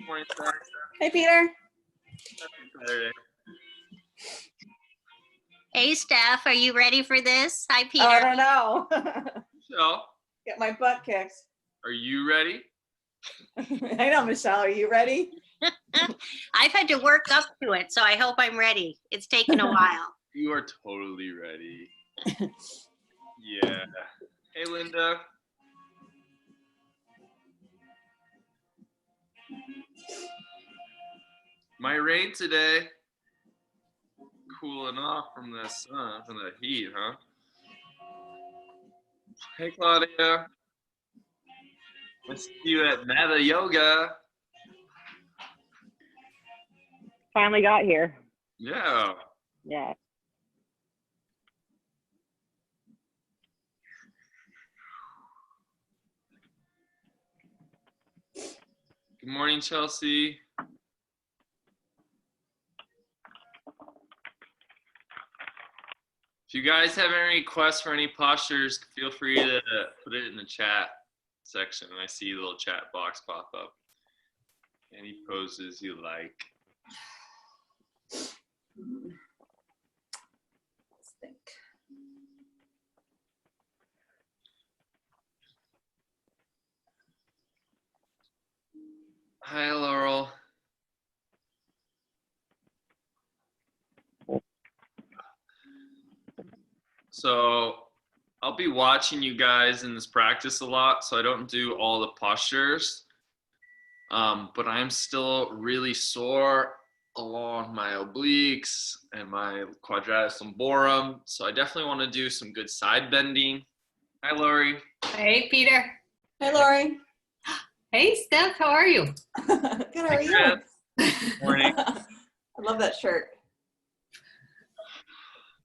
Morning, Steph. Hey, Peter. Happy Saturday. Hey, Steph, are you ready for this? Hi, Peter. Oh, I don't know. Michelle, Get my butt kicked. are you ready? I know, Michelle. Are you ready? I've had to work up to it, so I hope I'm ready. It's taken a while. You are totally ready. Yeah. Hey, Linda. My rain today. Cooling off from the sun, from the heat, huh? Hey, Claudia. I see you at Meta Yoga. Finally got here. Yeah. Yeah. Good morning, Chelsea. If you guys have any requests for any postures, feel free to put it in the chat section. I see a little chat box pop up. Any poses you like. Let's think. Hi, Laurel. So I'll be watching you guys in this practice a lot, so I don't do all the postures. But I'm still really sore along my obliques and my quadratus lumborum. So I definitely want to do some good side bending. Hi, Lori. Hey, Peter. Hey, Lori. Hey, Steph. How are you? Good. How are Hey, you? Morning. I love that shirt.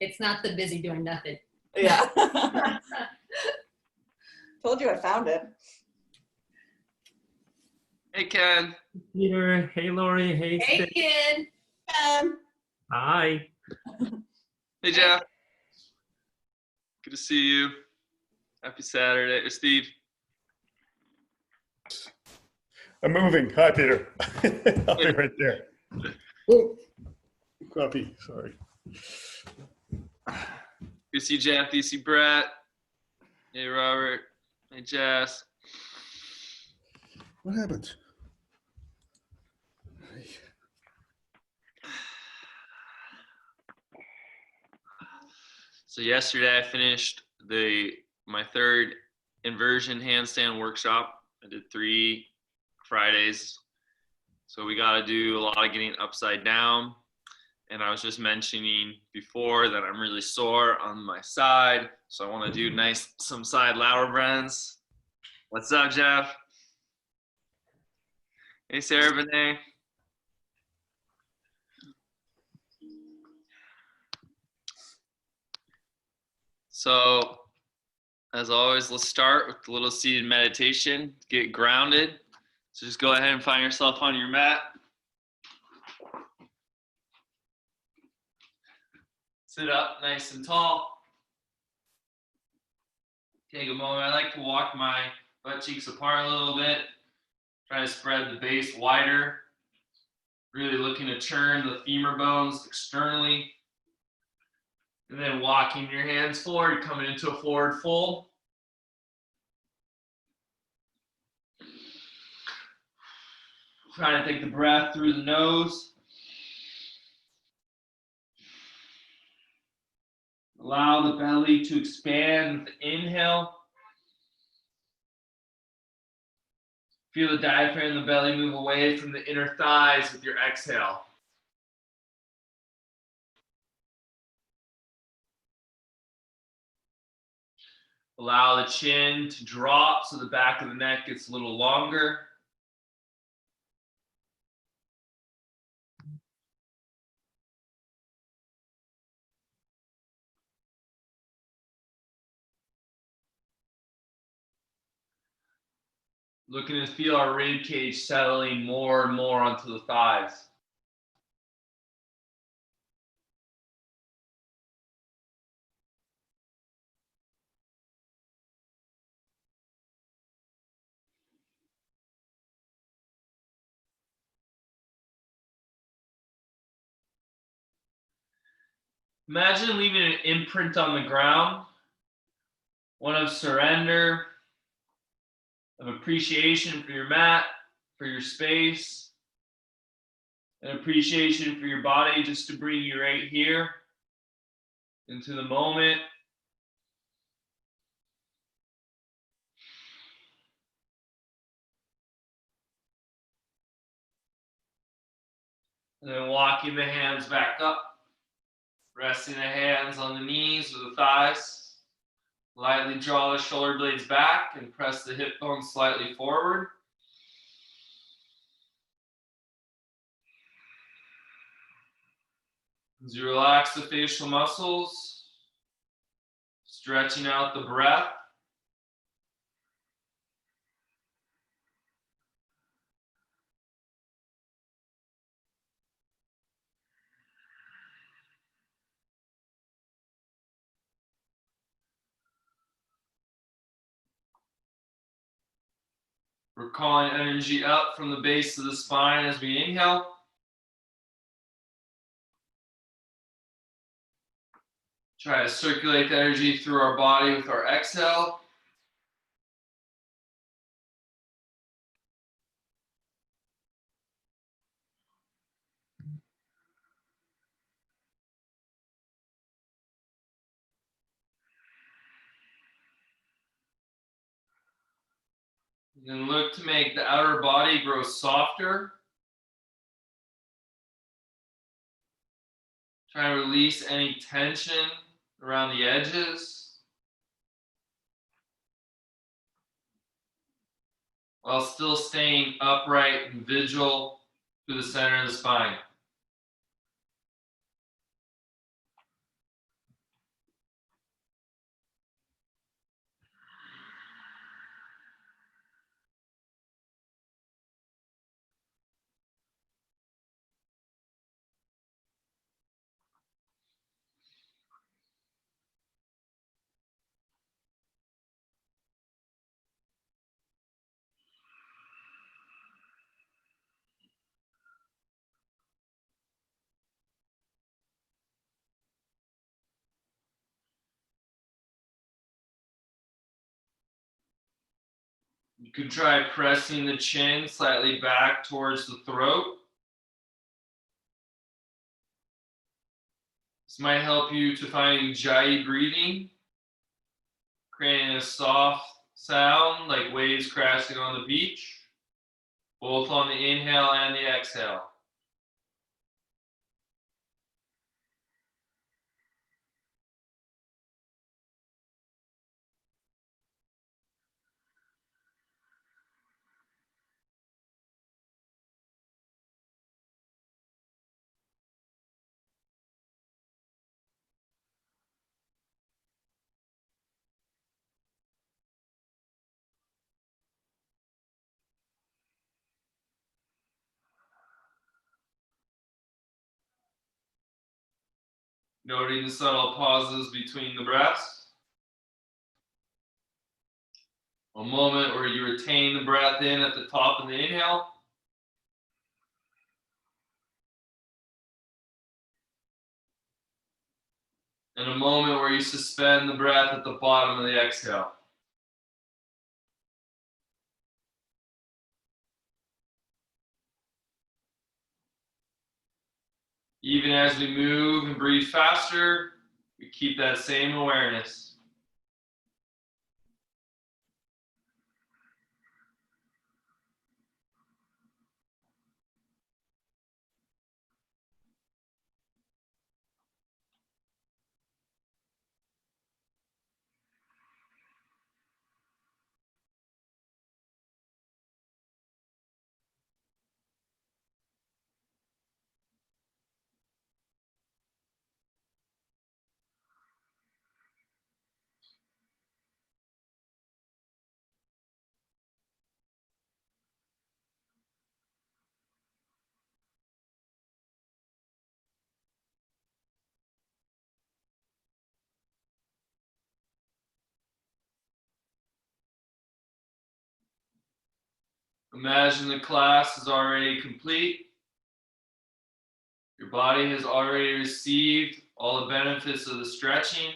It's not the busy doing nothing. Yeah. Told you I found it. Hey, Ken. Peter, hey Lori, hey Hey, Steph. kid. Hi. Hey, Jeff. Good to see you. Happy Saturday. Steve. I'm moving. Hi, Peter. I'll be right there. Oh, copy. Sorry. Good to see Jeff. Good to see Brett. Hey, Robert. Hey, Jess. What happened? So yesterday I finished my third inversion handstand workshop. I did 3 Fridays. So we got to do a lot of getting upside down. And I was just mentioning before that I'm really sore on my side. So I want to do some side lateral bends. What's up, Jeff? Hey, Sarah Benet. So as always, let's start with a little seated meditation. Get grounded. So just go ahead and find yourself on your mat. Sit up nice and tall. Take a moment. I like to walk my butt cheeks apart a little bit. Try to spread the base wider. Really looking to turn the femur bones externally. And then walking your hands forward, coming into a forward fold. Trying to take the breath through the nose. Allow the belly to expand with the inhale. Feel the diaphragm and the belly move away from the inner thighs with your exhale. Allow the chin to drop so the back of the neck gets a little longer. Looking to feel our rib cage settling more and more onto the thighs. Imagine leaving an imprint on the ground, one of surrender, of appreciation for your mat, for your space, an appreciation for your body just to bring you right here into the moment. And then walking the hands back up, resting the hands on the knees or the thighs. Lightly draw the shoulder blades back and press the hip bones slightly forward. As you relax the facial muscles, stretching out the breath. We're calling energy up from the base of the spine as we inhale. Try to circulate the energy through our body with our exhale. And then look to make the outer body grow softer. Try to release any tension around the edges, while still staying upright and vigil to the center of the spine. You could try pressing the chin slightly back towards the throat. This might help you to find ujjayi breathing, creating a soft sound like waves crashing on the beach, both on the inhale and the exhale. Noting the subtle pauses between the breaths. A moment where you retain the breath in at the top of the inhale. And a moment where you suspend the breath at the bottom of the exhale. Even as we move and breathe faster, we keep that same awareness. Imagine the class is already complete. Your body has already received all the benefits of the stretching,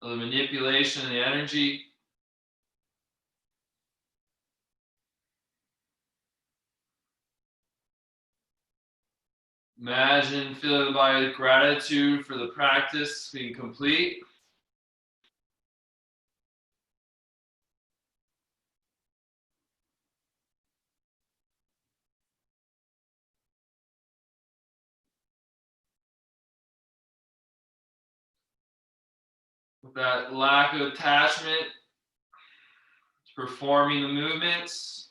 of the manipulation of the energy. Imagine filling the body with gratitude for the practice being complete. With that lack of attachment to performing the movements,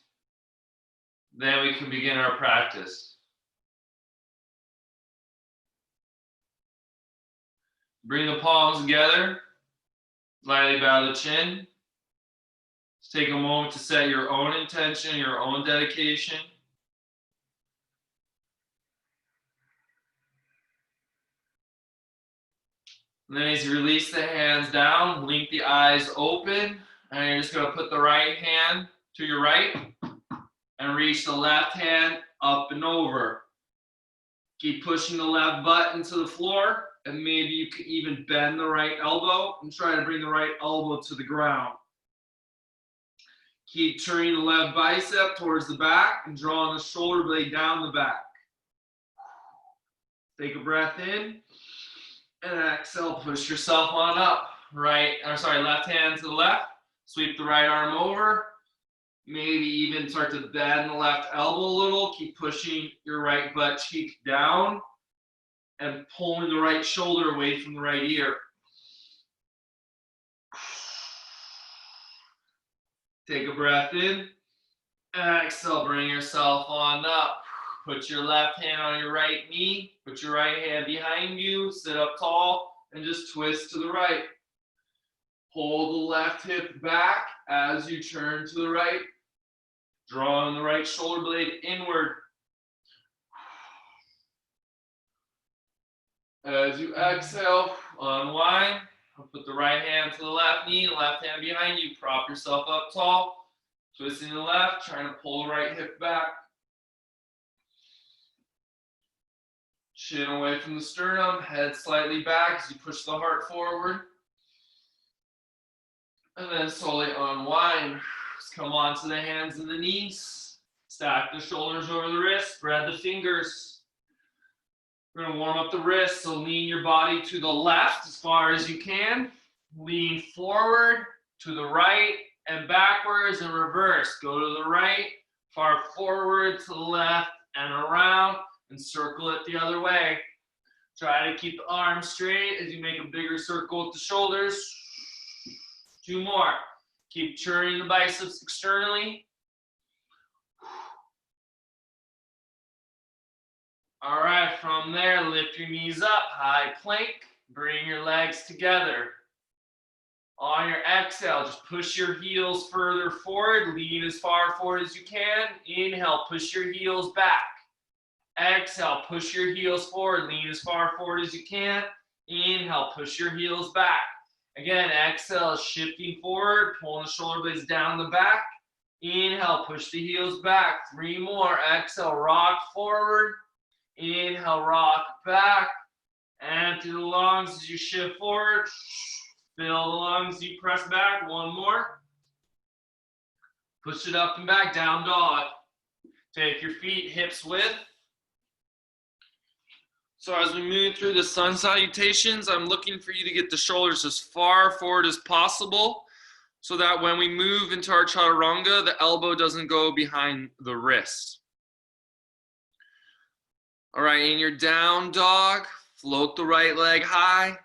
then we can begin our practice. Bring the palms together, slightly bow the chin. Just take a moment to set your own intention, your own dedication. And then as you release the hands down, blink the eyes open, and you're just going to put the right hand to your right and reach the left hand up and over. Keep pushing the left butt into the floor, and maybe you can even bend the right elbow and try to bring the right elbow to the ground. Keep turning the left bicep towards the back and drawing the shoulder blade down the back. Take a breath in. And exhale, push yourself on up. Left hand to the left. Sweep the right arm over. Maybe even start to bend the left elbow a little. Keep pushing your right butt cheek down and pulling the right shoulder away from the right ear. Take a breath in. Exhale, bring yourself on up. Put your left hand on your right knee. Put your right hand behind you. Sit up tall and just twist to the right. Pull the left hip back as you turn to the right. Drawing the right shoulder blade inward. As you exhale, unwind. Put the right hand to the left knee, the left hand behind you. Prop yourself up tall. Twisting to the left, trying to pull the right hip back. Chin away from the sternum, head slightly back as you push the heart forward. And then slowly unwind. Just come onto the hands and the knees. Stack the shoulders over the wrists, spread the fingers. We're going to warm up the wrists, so lean your body to the left as far as you can. Lean forward, to the right, and backwards and reverse. Go to the right, far forward, to the left, and around. And circle it the other way. Try to keep the arms straight as you make a bigger circle with the shoulders. 2 more. Keep turning the biceps externally. All right, from there, lift your knees up, high plank. Bring your legs together. On your exhale, just push your heels further forward. Lean as far forward as you can. Inhale, push your heels back. Exhale, push your heels forward, lean as far forward as you can. Inhale, push your heels back. Again, exhale, shifting forward, pulling the shoulder blades down the back. Inhale, push the heels back. 3 more. Exhale, rock forward. Inhale, rock back. Empty the lungs as you shift forward. Fill the lungs as you press back. 1 more. Push it up and back, down dog. Take your feet hips width. So as we move through the sun salutations, I'm looking for you to get the shoulders as far forward as possible so that when we move into our chaturanga, the elbow doesn't go behind the wrist. All right, in your down dog, float the right leg high.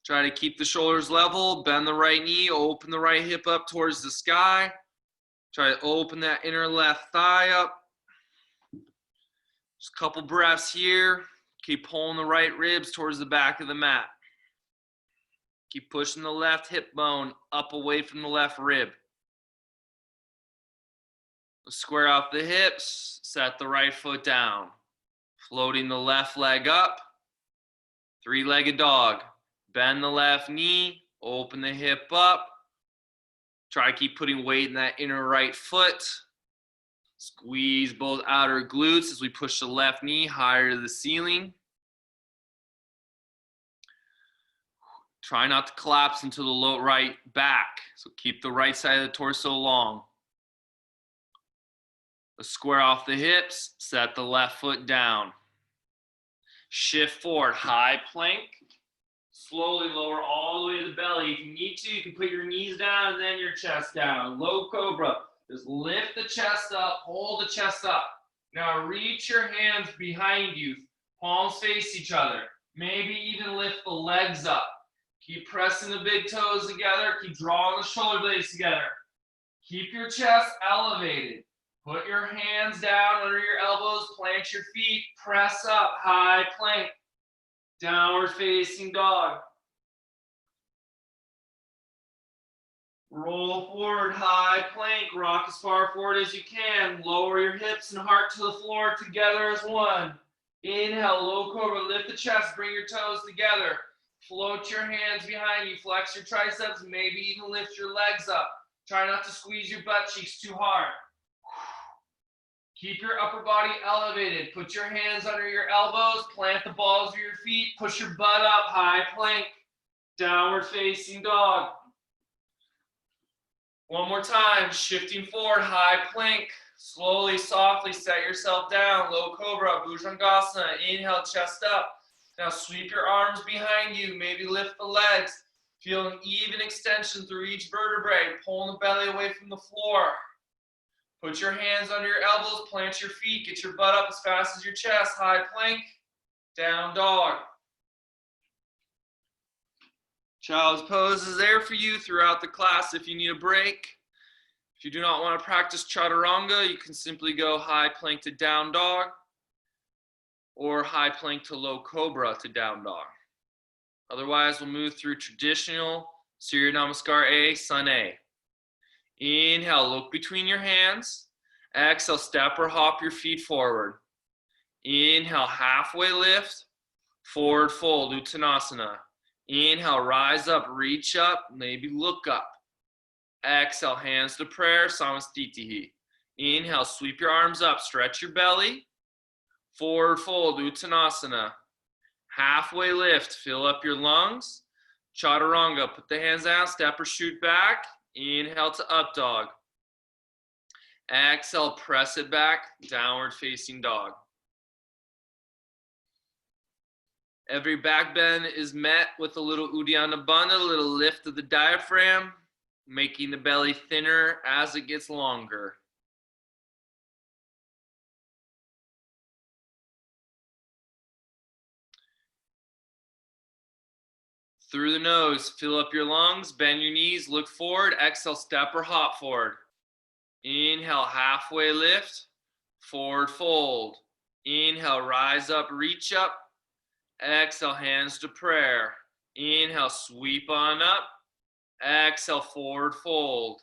Try to keep the shoulders level, bend the right knee, open the right hip up towards the sky. Try to open that inner left thigh up. Just a couple breaths here. Keep pulling the right ribs towards the back of the mat. Keep pushing the left hip bone up away from the left rib. Square out the hips, set the right foot down. Floating the left leg up. 3-legged dog. Bend the left knee, open the hip up. Try to keep putting weight in that inner right foot. Squeeze both outer glutes as we push the left knee higher to the ceiling. Try not to collapse into the low right back. So keep the right side of the torso long. Let's square off the hips, set the left foot down. Shift forward, high plank. Slowly lower all the way to the belly. If you need to, you can put your knees down and then your chest down. Low cobra. Just lift the chest up, hold the chest up. Now reach your hands behind you. Palms face each other. Maybe even lift the legs up. Keep pressing the big toes together. Keep drawing the shoulder blades together. Keep your chest elevated. Put your hands down under your elbows. Plant your feet. Press up. High plank. Downward facing dog. Roll forward, high plank. Rock as far forward as you can. Lower your hips and heart to the floor together as one. Inhale, low cobra. Lift the chest. Bring your toes together. Float your hands behind you. Flex your triceps. Maybe even lift your legs up. Try not to squeeze your butt cheeks too hard. Keep your upper body elevated. Put your hands under your elbows. Plant the balls of your feet. Push your butt up. High plank. Downward facing dog. One more time. Shifting forward. High plank. Slowly, softly set yourself down. Low cobra. Bhujangasana. Inhale, chest up. Now sweep your arms behind you. Maybe lift the legs. Feel an even extension through each vertebrae. Pulling the belly away from the floor. Put your hands under your elbows, plant your feet, get your butt up as fast as your chest. High plank, down dog. Child's pose is there for you throughout the class if you need a break. If you do not want to practice chaturanga, you can simply go high plank to down dog or high plank to low cobra to down dog. Otherwise, we'll move through traditional Surya Namaskar A, Sun A. Inhale, look between your hands. Exhale, step or hop your feet forward. Inhale, halfway lift. Forward fold, Uttanasana. Inhale, rise up, reach up, maybe look up. Exhale, hands to prayer, Samastitihi. Inhale, sweep your arms up, stretch your belly. Forward fold, Uttanasana. Halfway lift, fill up your lungs. Chaturanga, put the hands down, step or shoot back. Inhale to up dog. Exhale, press it back, downward facing dog. Every back bend is met with a little Uddiyana Bandha, a little lift of the diaphragm, making the belly thinner as it gets longer. Through the nose, fill up your lungs, bend your knees, look forward, exhale, step or hop forward. Inhale, halfway lift, forward fold. Inhale, rise up, reach up. Exhale, hands to prayer. Inhale, sweep on up. Exhale, forward fold.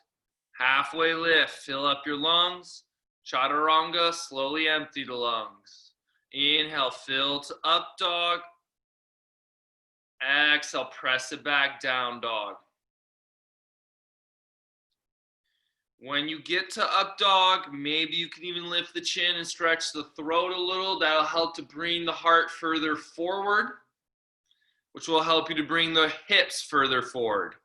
Halfway lift, fill up your lungs. Chaturanga, slowly empty the lungs. Inhale, fill to up dog. Exhale, press it back, down dog. When you get to up dog, maybe you can even lift the chin and stretch the throat a little. That'll help to bring the heart further forward, which will help you to bring the hips further forward.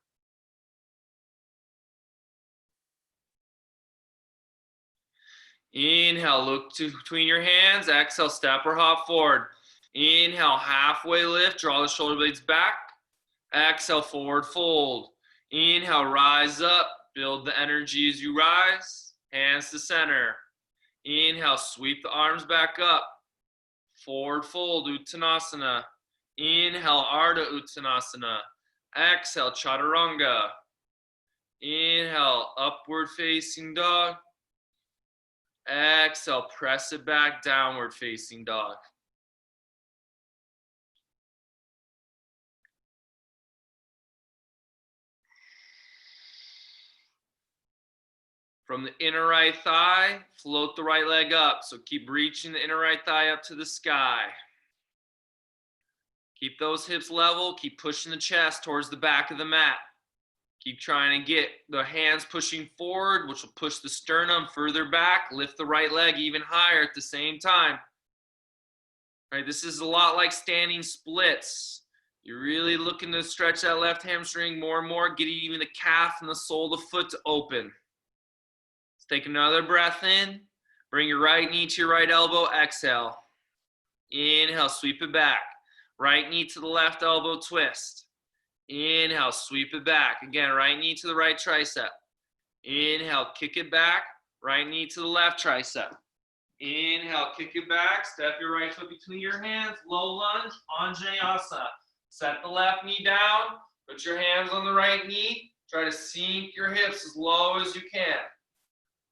Inhale, look between your hands. Exhale, step or hop forward. Inhale, halfway lift, draw the shoulder blades back. Exhale, forward fold. Inhale, rise up, build the energy as you rise. Hands to center. Inhale, sweep the arms back up. Forward fold, Uttanasana. Inhale, Ardha Uttanasana. Exhale, Chaturanga. Inhale, upward facing dog. Exhale, press it back, downward facing dog. From the inner right thigh, float the right leg up. So keep reaching the inner right thigh up to the sky. Keep those hips level. Keep pushing the chest towards the back of the mat. Keep trying to get the hands pushing forward, which will push the sternum further back. Lift the right leg even higher at the same time. All right, this is a lot like standing splits. You're really looking to stretch that left hamstring more and more, getting even the calf and the sole of the foot to open. Let's take another breath in. Bring your right knee to your right elbow. Exhale. Inhale, sweep it back. Right knee to the left elbow, twist. Inhale, sweep it back. Again, right knee to the right tricep. Inhale, kick it back. Right knee to the left tricep. Inhale, kick it back. Step your right foot between your hands. Low lunge, Anjaneyasana. Set the left knee down. Put your hands on the right knee. Try to sink your hips as low as you can.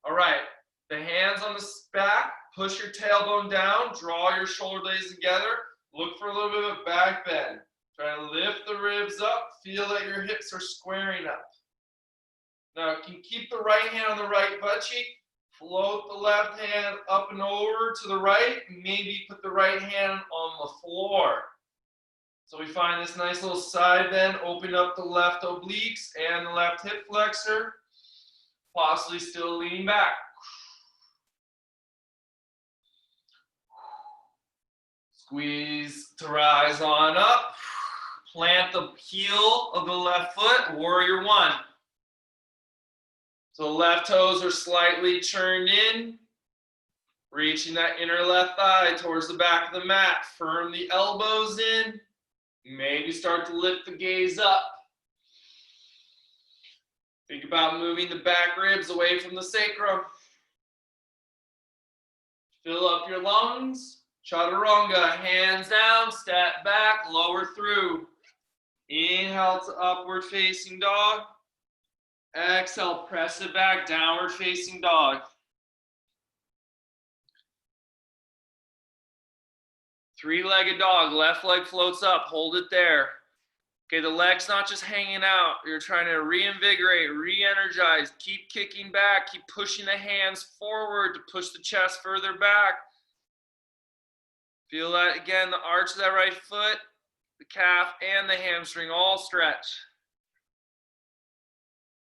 All right, the hands on the back. Push your tailbone down. Draw your shoulder blades together. Look for a little bit of a back bend. Try to lift the ribs up. Feel that your hips are squaring up. Now, you can keep the right hand on the right butt cheek. Float the left hand up and over to the right. Maybe put the right hand on the floor. So we find this nice little side bend. Open up the left obliques and the left hip flexor. Possibly still leaning back. Squeeze to rise on up. Plant the heel of the left foot, warrior one. So the left toes are slightly turned in, reaching that inner left thigh towards the back of the mat. Firm the elbows in. Maybe start to lift the gaze up. Think about moving the back ribs away from the sacrum. Fill up your lungs. Chaturanga, hands down, step back, lower through. Inhale to upward facing dog. Exhale, press it back, downward facing dog. Three-legged dog, left leg floats up, hold it there. Okay, the leg's not just hanging out. You're trying to reinvigorate, re-energize, keep kicking back, keep pushing the hands forward to push the chest further back. Feel that again, the arch of that right foot, the calf, and the hamstring all stretch.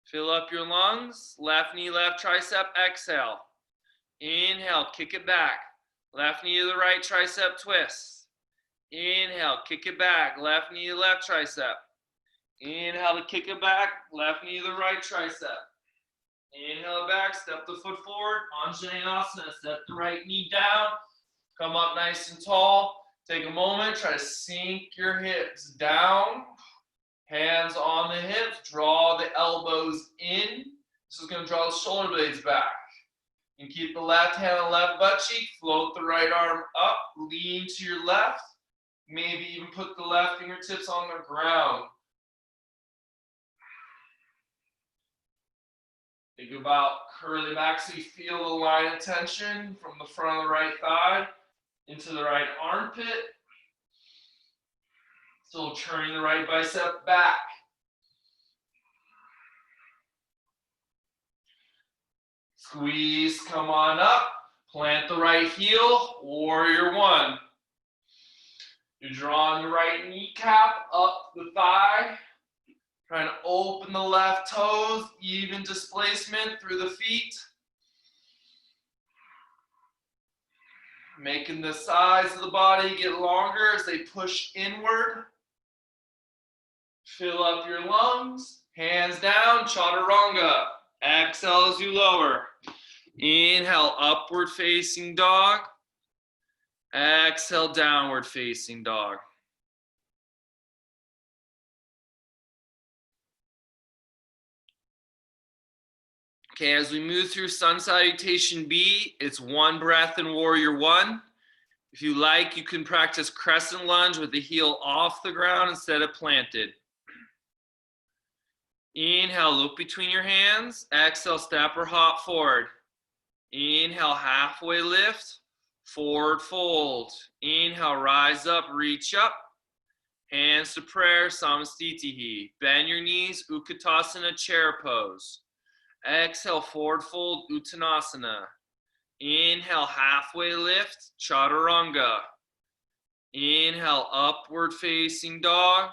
Fill up your lungs. Left knee, left tricep, exhale. Inhale, kick it back. Left knee to the right tricep, twist. Inhale, kick it back. Left knee to left tricep. Inhale to kick it back. Left knee to the right tricep. Inhale back, step the foot forward. Anjaneyasana, step the right knee down. Come up nice and tall. Take a moment, try to sink your hips down. Hands on the hips, draw the elbows in. This is going to draw the shoulder blades back. You can keep the left hand on the left butt cheek, float the right arm up, lean to your left. Maybe even put the left fingertips on the ground. Think about curling back so you feel the line of tension from the front of the right thigh into the right armpit. Still turning the right bicep back. Squeeze, come on up. Plant the right heel, warrior one. You're drawing the right kneecap up the thigh. Trying to open the left toes, even displacement through the feet. Making the sides of the body get longer as they push inward. Fill up your lungs. Hands down, chaturanga. Exhale as you lower. Inhale, upward facing dog. Exhale, downward facing dog. Okay, as we move through Sun Salutation B, it's one breath in Warrior One. If you like, you can practice crescent lunge with the heel off the ground instead of planted. Inhale, look between your hands. Exhale, step or hop forward. Inhale, halfway lift. Forward fold. Inhale, rise up, reach up. Hands to prayer, Samastitihi. Bend your knees, Utkatasana, chair pose. Exhale, forward fold, Uttanasana. Inhale, halfway lift, Chaturanga. Inhale, upward facing dog.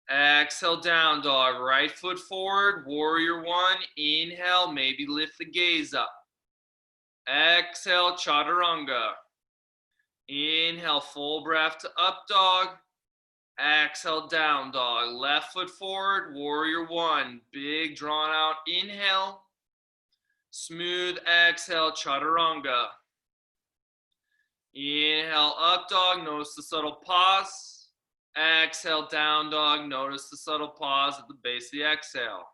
Exhale, down dog. Right foot forward, warrior one. Inhale, maybe lift the gaze up. Exhale, chaturanga. Inhale, full breath to up dog. Exhale, down dog. Left foot forward, warrior one. Big drawn out inhale. Smooth exhale, chaturanga. Inhale, up dog. Notice the subtle pause. Exhale, down dog. Notice the subtle pause at the base of the exhale.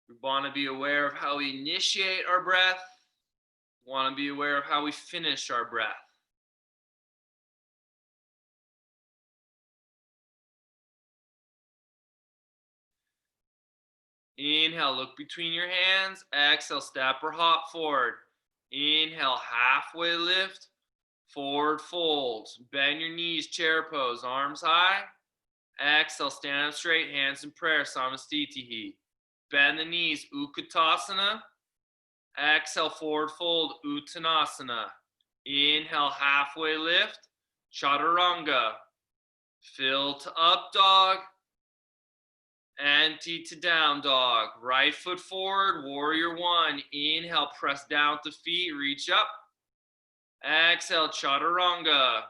We want to be aware of how we initiate our breath. We want to be aware of how we finish our breath. Inhale, look between your hands. Exhale, step or hop forward. Inhale, halfway lift. Forward fold. Bend your knees, chair pose, arms high. Exhale, stand up straight, hands in prayer, Samastitihi. Bend the knees, Utkatasana. Exhale, forward fold, Uttanasana. Inhale, halfway lift, Chaturanga. Fill to up dog. Empty to down dog. Right foot forward, warrior one. Inhale, press down with the feet, reach up. Exhale, chaturanga.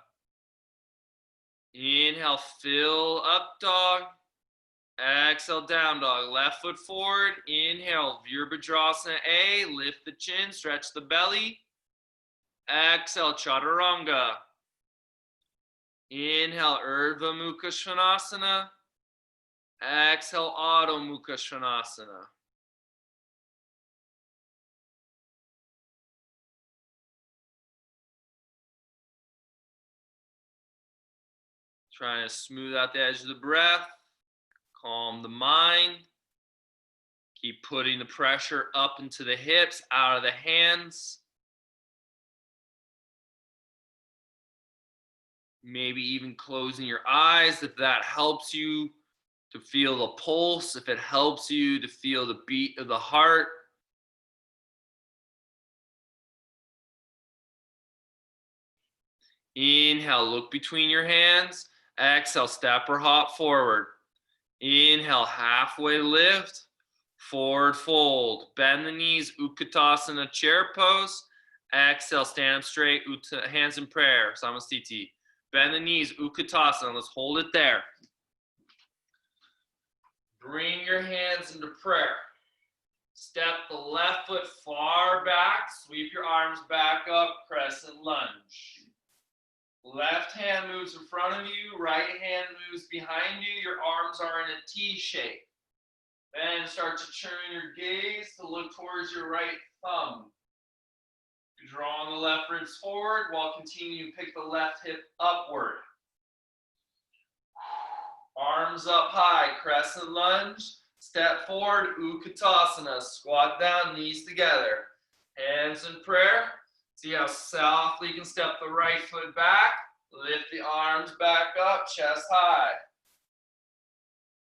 Inhale, fill up dog. Exhale, down dog. Left foot forward. Inhale, Virabhadrasana A. Lift the chin, stretch the belly. Exhale, chaturanga. Inhale, Urdhva Mukha Svanasana. Exhale, Adho Mukha Svanasana. Trying to smooth out the edge of the breath, calm the mind. Keep putting the pressure up into the hips, out of the hands. Maybe even closing your eyes if that helps you to feel the pulse, if it helps you to feel the beat of the heart. Inhale, look between your hands. Exhale, step or hop forward. Inhale, halfway lift, forward fold. Bend the knees, Utkatasana, chair pose. Exhale, stand up straight, hands in prayer, Samastiti. Bend the knees, Utkatasana, let's hold it there. Bring your hands into prayer. Step the left foot far back, sweep your arms back up, crescent lunge. Left hand moves in front of you, right hand moves behind you. Your arms are in a T shape. Then start to turn your gaze to look towards your right thumb. Drawing the left ribs forward while continuing to pick the left hip upward. Arms up high, crescent lunge. Step forward, Utkatasana. Squat down, knees together. Hands in prayer. See how softly you can step the right foot back. Lift the arms back up, chest high.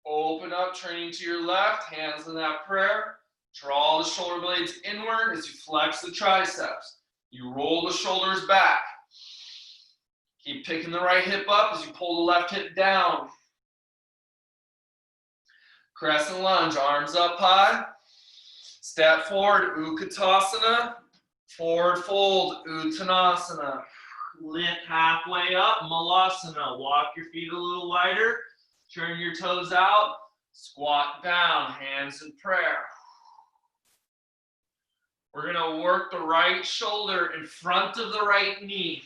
Open up, turning to your left, hands in that prayer. Draw the shoulder blades inward as you flex the triceps. You roll the shoulders back. Keep picking the right hip up as you pull the left hip down. Crescent lunge, arms up high. Step forward, Utkatasana. Forward fold, Uttanasana. Lift halfway up, Malasana. Walk your feet a little wider. Turn your toes out. Squat down, hands in prayer. We're going to work the right shoulder in front of the right knee.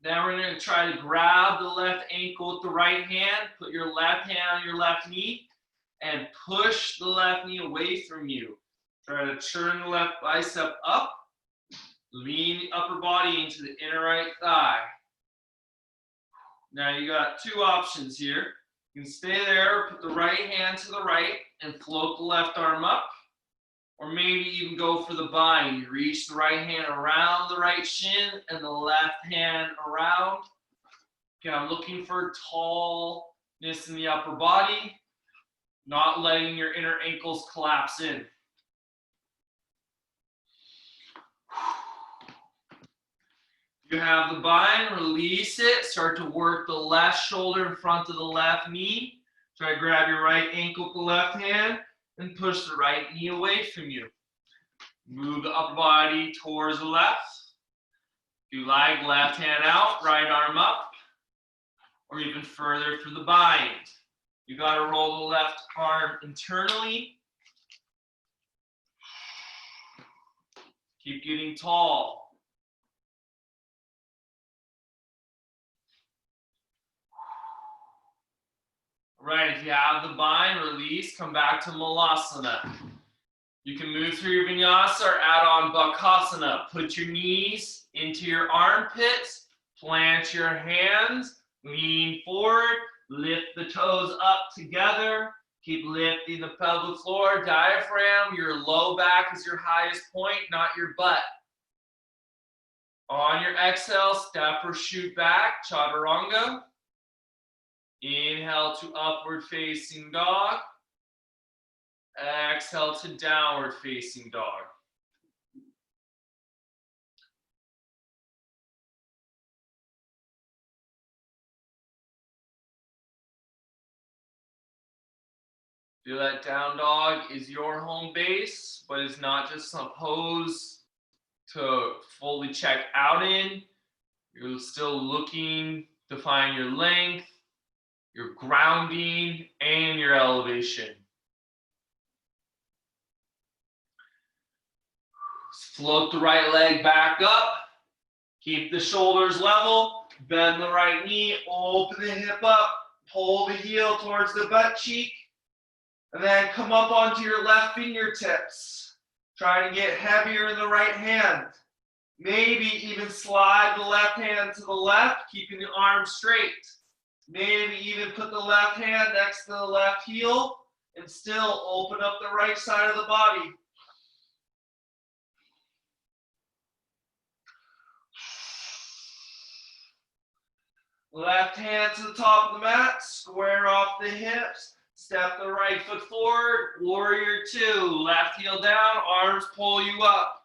Then we're going to try to grab the left ankle with the right hand. Put your left hand on your left knee and push the left knee away from you. Try to turn the left bicep up. Lean the upper body into the inner right thigh. Now you got two options here. You can stay there, put the right hand to the right and float the left arm up. Or maybe even go for the bind. You reach the right hand around the right shin and the left hand around. Okay, I'm looking for tallness in the upper body, not letting your inner ankles collapse in. You have the bind, release it, start to work the left shoulder in front of the left knee. Try to grab your right ankle with the left hand and push the right knee away from you. Move the upper body towards the left. If you like, left hand out, right arm up, or even further for the bind. You got to roll the left arm internally. Keep getting tall. All right, if you have the bind, release, come back to Malasana. You can move through your vinyasa or add on Bakasana. Put your knees into your armpits, plant your hands, lean forward, lift the toes up together. Keep lifting the pelvic floor, diaphragm. Your low back is your highest point, not your butt. On your exhale, step or shoot back, chaturanga. Inhale to upward facing dog. Exhale to downward facing dog. Feel that down dog is your home base, but it's not just a pose to fully check out in. You're still looking to find your length, your grounding, and your elevation. Float the right leg back up. Keep the shoulders level. Bend the right knee. Open the hip up. Pull the heel towards the butt cheek. And then come up onto your left fingertips. Try to get heavier in the right hand. Maybe even slide the left hand to the left, keeping the arm straight. Maybe even put the left hand next to the left heel and still open up the right side of the body. Left hand to the top of the mat, square off the hips, step the right foot forward, warrior two, left heel down, arms pull you up.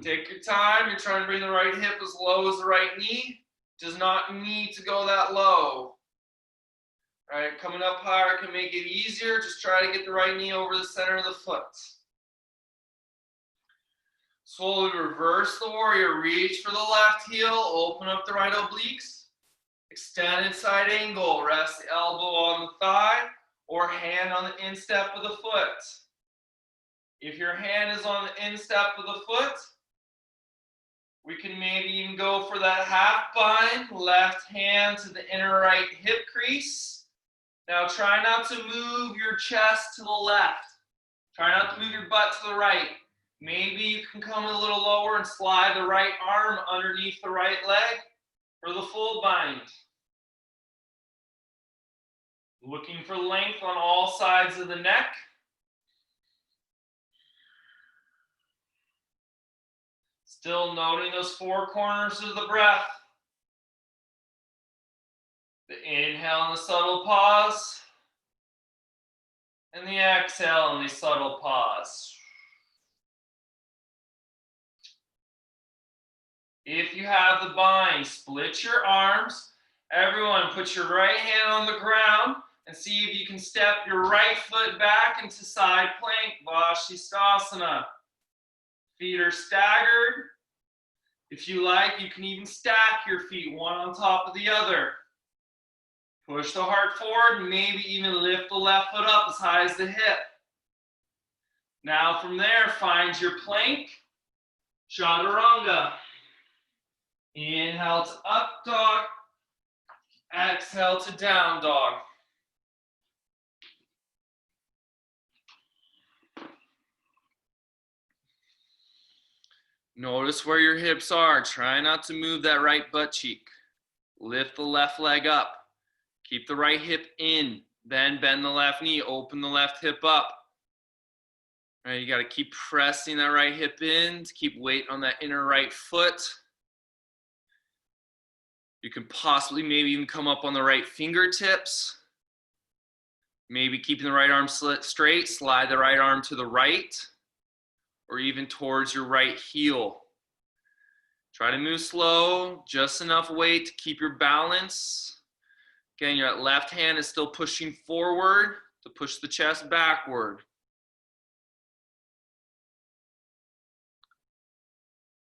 Take your time, you're trying to bring the right hip as low as the right knee. Does not need to go that low. All right, coming up higher can make it easier, just try to get the right knee over the center of the foot. Slowly reverse the warrior, reach for the left heel, open up the right obliques. Extended side angle, rest the elbow on the thigh or hand on the instep of the foot. If your hand is on the instep of the foot, we can maybe even go for that half bind, left hand to the inner right hip crease. Now try not to move your chest to the left. Try not to move your butt to the right. Maybe you can come a little lower and slide the right arm underneath the right leg for the full bind. Looking for length on all sides of the neck. Still noting those four corners of the breath. The inhale and the subtle pause. And the exhale and the subtle pause. If you have the bind, split your arms. Everyone, put your right hand on the ground and see if you can step your right foot back into side plank, Vashisthasana. Feet are staggered. If you like, you can even stack your feet one on top of the other. Push the heart forward, maybe even lift the left foot up as high as the hip. Now from there, find your plank, chaturanga. Inhale to up dog, exhale to down dog. Notice where your hips are. Try not to move that right butt cheek. Lift the left leg up. Keep the right hip in. Then bend the left knee. Open the left hip up. All right, you got to keep pressing that right hip in to keep weight on that inner right foot. You can possibly maybe even come up on the right fingertips. Maybe keeping the right arm straight, slide the right arm to the right or even towards your right heel. Try to move slow, just enough weight to keep your balance. Again, your left hand is still pushing forward to push the chest backward.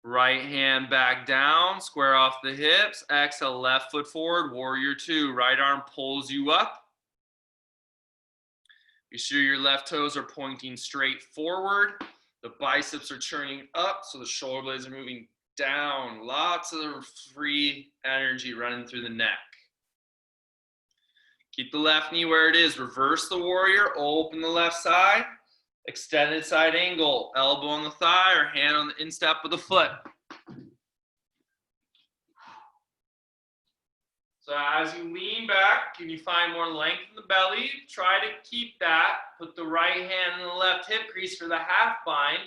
Right hand back down, square off the hips. Exhale, left foot forward, warrior two. Right arm pulls you up. Be sure your left toes are pointing straight forward. The biceps are churning up, so the shoulder blades are moving down. Lots of free energy running through the neck. Keep the left knee where it is. Reverse the warrior, open the left side. Extended side angle, elbow on the thigh or hand on the instep of the foot. So as you lean back and you find more length in the belly, try to keep that. Put the right hand in the left hip crease for the half bind.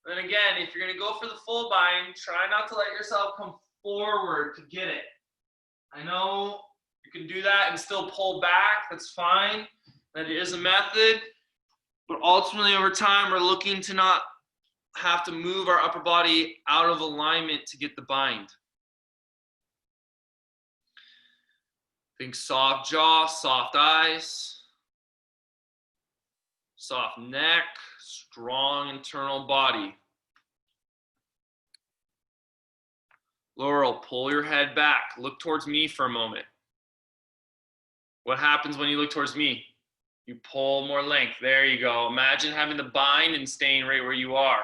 Then again, if you're going to go for the full bind, try not to let yourself come forward to get it. I know you can do that and still pull back. That's fine. That is a method. But ultimately, over time, we're looking to not have to move our upper body out of alignment to get the bind. Think soft jaw, soft eyes, soft neck, strong internal body. Laurel, pull your head back. Look towards me for a moment. What happens when you look towards me? You pull more length. There you go. Imagine having the bind and staying right where you are.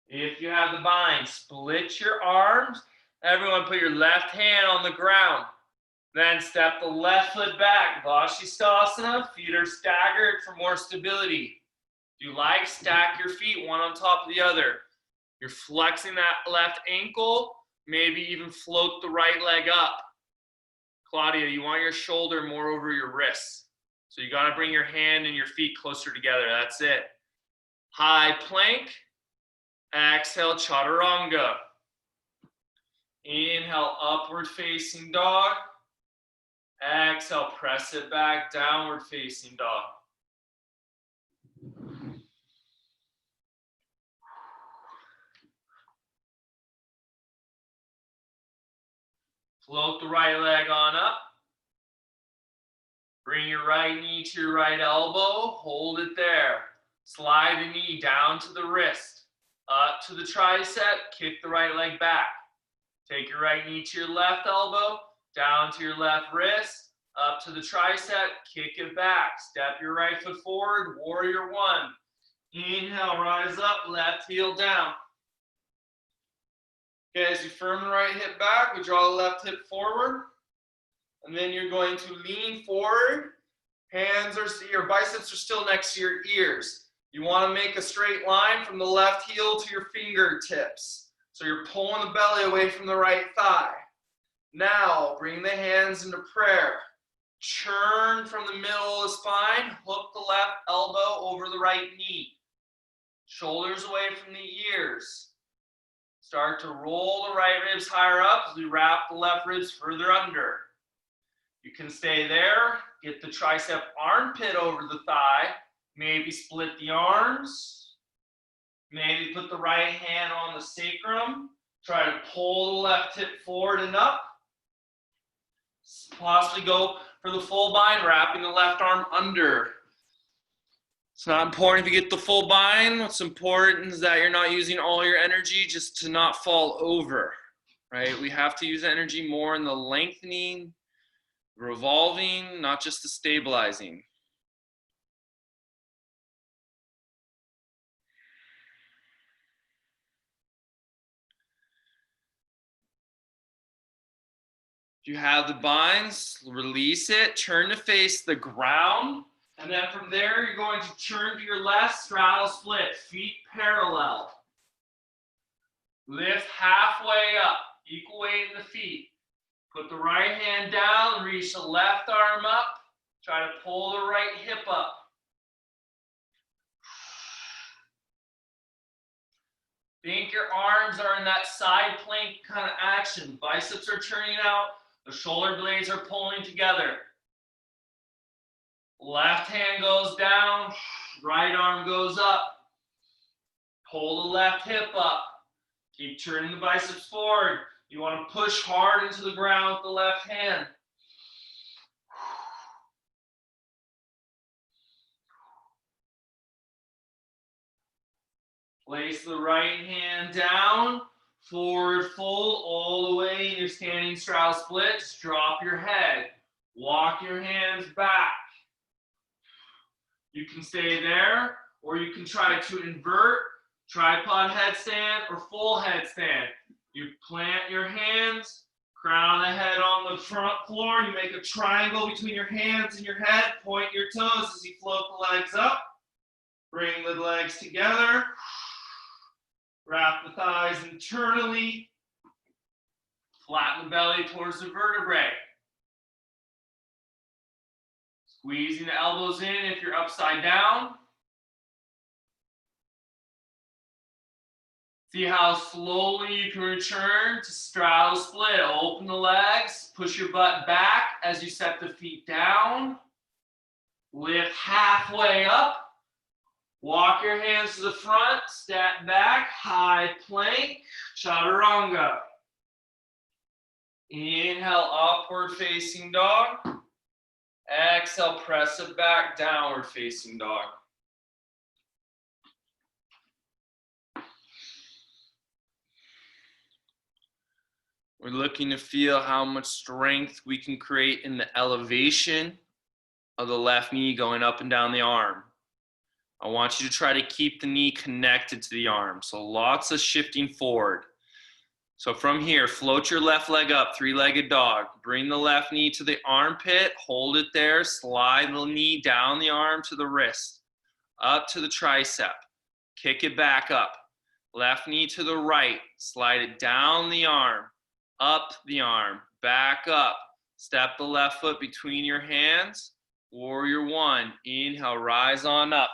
If you have the bind, split your arms. Everyone put your left hand on the ground. Then step the left foot back. Vashisthasana, feet are staggered for more stability. If you like, stack your feet one on top of the other. You're flexing that left ankle, maybe even float the right leg up. Claudia, you want your shoulder more over your wrists. So you got to bring your hand and your feet closer together. That's it. High plank. Exhale, chaturanga. Inhale, upward facing dog. Exhale, press it back, downward facing dog. Float the right leg on up. Bring your right knee to your right elbow. Hold it there. Slide the knee down to the wrist. Up to the tricep. Kick the right leg back. Take your right knee to your left elbow. Down to your left wrist. Up to the tricep. Kick it back. Step your right foot forward. Warrior one. Inhale, rise up. Left heel down. Okay, as you firm the right hip back, we draw the left hip forward. And then you're going to lean forward. Your biceps are still next to your ears. You want to make a straight line from the left heel to your fingertips. So you're pulling the belly away from the right thigh. Now, bring the hands into prayer. Churn from the middle of the spine. Hook the left elbow over the right knee. Shoulders away from the ears. Start to roll the right ribs higher up as we wrap the left ribs further under. You can stay there. Get the tricep armpit over the thigh. Maybe split the arms. Maybe put the right hand on the sacrum. Try to pull the left hip forward and up. Possibly go for the full bind, wrapping the left arm under. It's not important if you get the full bind. What's important is that you're not using all your energy just to not fall over, right? We have to use energy more in the lengthening, revolving, not just the stabilizing. If you have the binds, release it, turn to face the ground. And then from there, you're going to turn to your left, straddle split, feet parallel. Lift halfway up, equal weight in the feet. Put the right hand down, reach the left arm up. Try to pull the right hip up. Think your arms are in that side plank kind of action. Biceps are turning out, the shoulder blades are pulling together. Left hand goes down, right arm goes up. Pull the left hip up. Keep turning the biceps forward. You want to push hard into the ground with the left hand. Place the right hand down, forward fold all the way in your standing straddle split. Just drop your head. Walk your hands back. You can stay there, or you can try to invert, tripod headstand, or full headstand. You plant your hands, crown the head on the front floor. You make a triangle between your hands and your head. Point your toes as you float the legs up. Bring the legs together. Wrap the thighs internally. Flatten the belly towards the vertebrae. Squeezing the elbows in if you're upside down. See how slowly you can return to straddle split. Open the legs, push your butt back as you set the feet down. Lift halfway up. Walk your hands to the front, step back, high plank, chaturanga. Inhale, upward facing dog. Exhale, press it back, downward facing dog. We're looking to feel how much strength we can create in the elevation of the left knee going up and down the arm. I want you to try to keep the knee connected to the arm. So lots of shifting forward. So from here, float your left leg up, three-legged dog. Bring the left knee to the armpit, hold it there, slide the knee down the arm to the wrist, up to the tricep, kick it back up. Left knee to the right, slide it down the arm, up the arm, back up. Step the left foot between your hands. Warrior one, inhale, rise on up.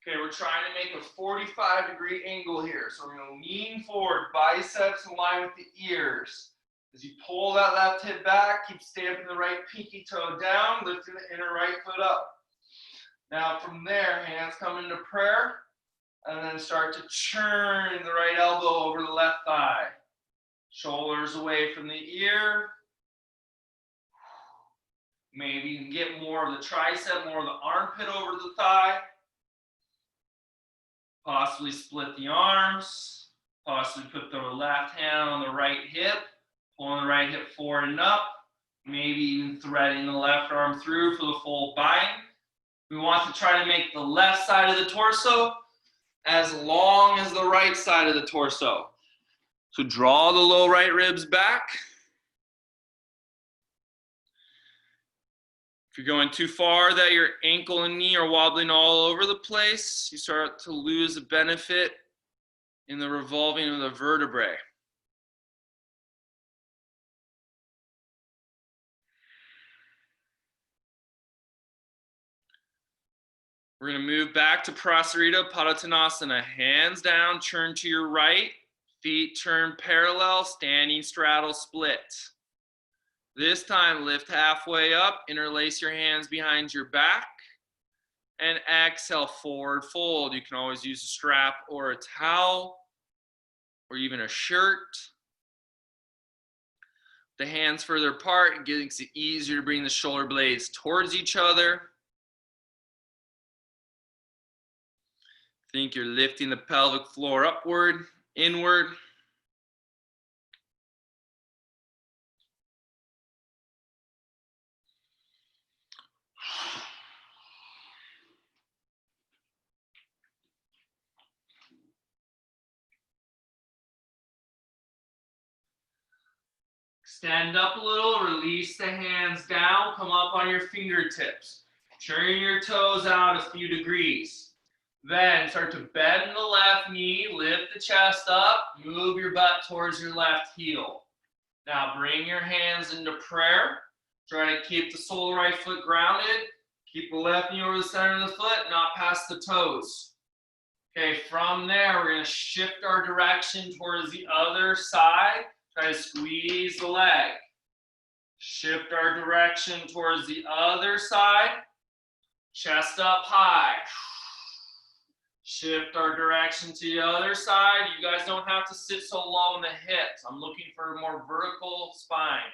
Okay, we're trying to make a 45-degree angle here. So we're going to lean forward, biceps in line with the ears. As you pull that left hip back, keep stamping the right pinky toe down, lifting the inner right foot up. Now from there, hands come into prayer, and then start to churn the right elbow over the left thigh. Shoulders away from the ear. Maybe you can get more of the tricep, more of the armpit over the thigh. Possibly split the arms, possibly put the left hand on the right hip, pulling the right hip forward and up, maybe even threading the left arm through for the full bind. We want to try to make the left side of the torso as long as the right side of the torso. So draw the low right ribs back. If you're going too far that your ankle and knee are wobbling all over the place, you start to lose the benefit in the revolving of the vertebrae. We're going to move back to Prasarita Padottanasana. Hands down, turn to your right, feet turn parallel, standing straddle split. This time, lift halfway up, interlace your hands behind your back, and exhale, forward fold. You can always use a strap or a towel, or even a shirt. The hands further apart, it makes it easier to bring the shoulder blades towards each other. Think you're lifting the pelvic floor upward, inward. Stand up a little, release the hands down, come up on your fingertips. Turn your toes out a few degrees. Then start to bend the left knee, lift the chest up, move your butt towards your left heel. Now bring your hands into prayer. Try to keep the sole of the right foot grounded. Keep the left knee over the center of the foot, not past the toes. Okay, from there, we're going to shift our direction towards the other side. Try to squeeze the leg. Shift our direction towards the other side. Chest up high. Shift our direction to the other side. You guys don't have to sit so low in the hips. I'm looking for a more vertical spine.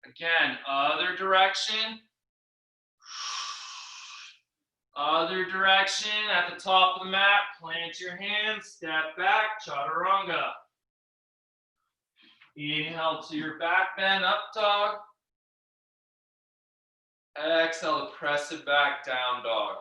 Again, other direction. Other direction at the top of the mat. Plant your hands, step back, chaturanga. Inhale to your back bend, up dog. Exhale, press it back, down dog.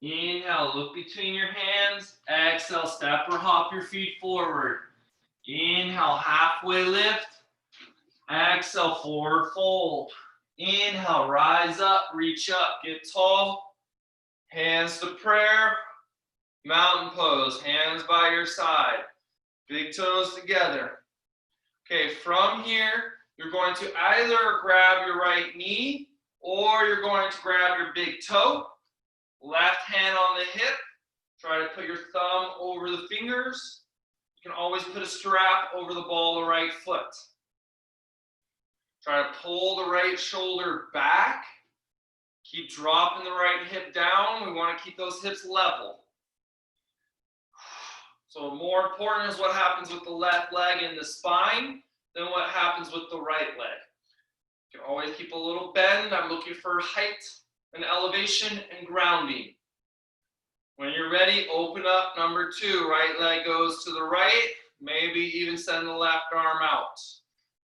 Inhale, look between your hands. Exhale, step or hop your feet forward. Inhale, halfway lift. Exhale, forward fold. Inhale, rise up, reach up, get tall. Hands to prayer. Mountain pose, hands by your side. Big toes together. Okay, from here, you're going to either grab your right knee or you're going to grab your big toe. Left hand on the hip. Try to put your thumb over the fingers. You can always put a strap over the ball of the right foot. Try to pull the right shoulder back. Keep dropping the right hip down. We want to keep those hips level. So more important is what happens with the left leg and the spine than what happens with the right leg. You can always keep a little bend. I'm looking for height and elevation and grounding. When you're ready, open up number 2. Right leg goes to the right. Maybe even send the left arm out.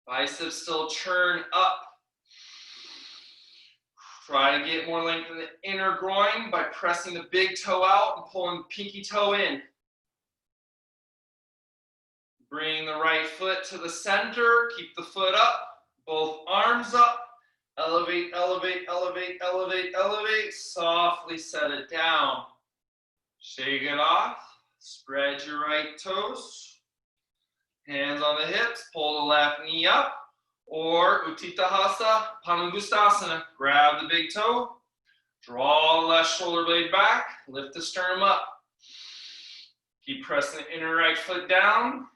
Biceps still churn up. Try to get more length in the inner groin by pressing the big toe out and pulling the pinky toe in. Bring the right foot to the center. Keep the foot up. Both arms up. Elevate, elevate, elevate, elevate, elevate. Softly set it down. Shake it off. Spread your right toes. Hands on the hips. Pull the left knee up. Or Utthita Padangusthasana. Grab the big toe. Draw the left shoulder blade back. Lift the sternum up. Keep pressing the inner right foot down.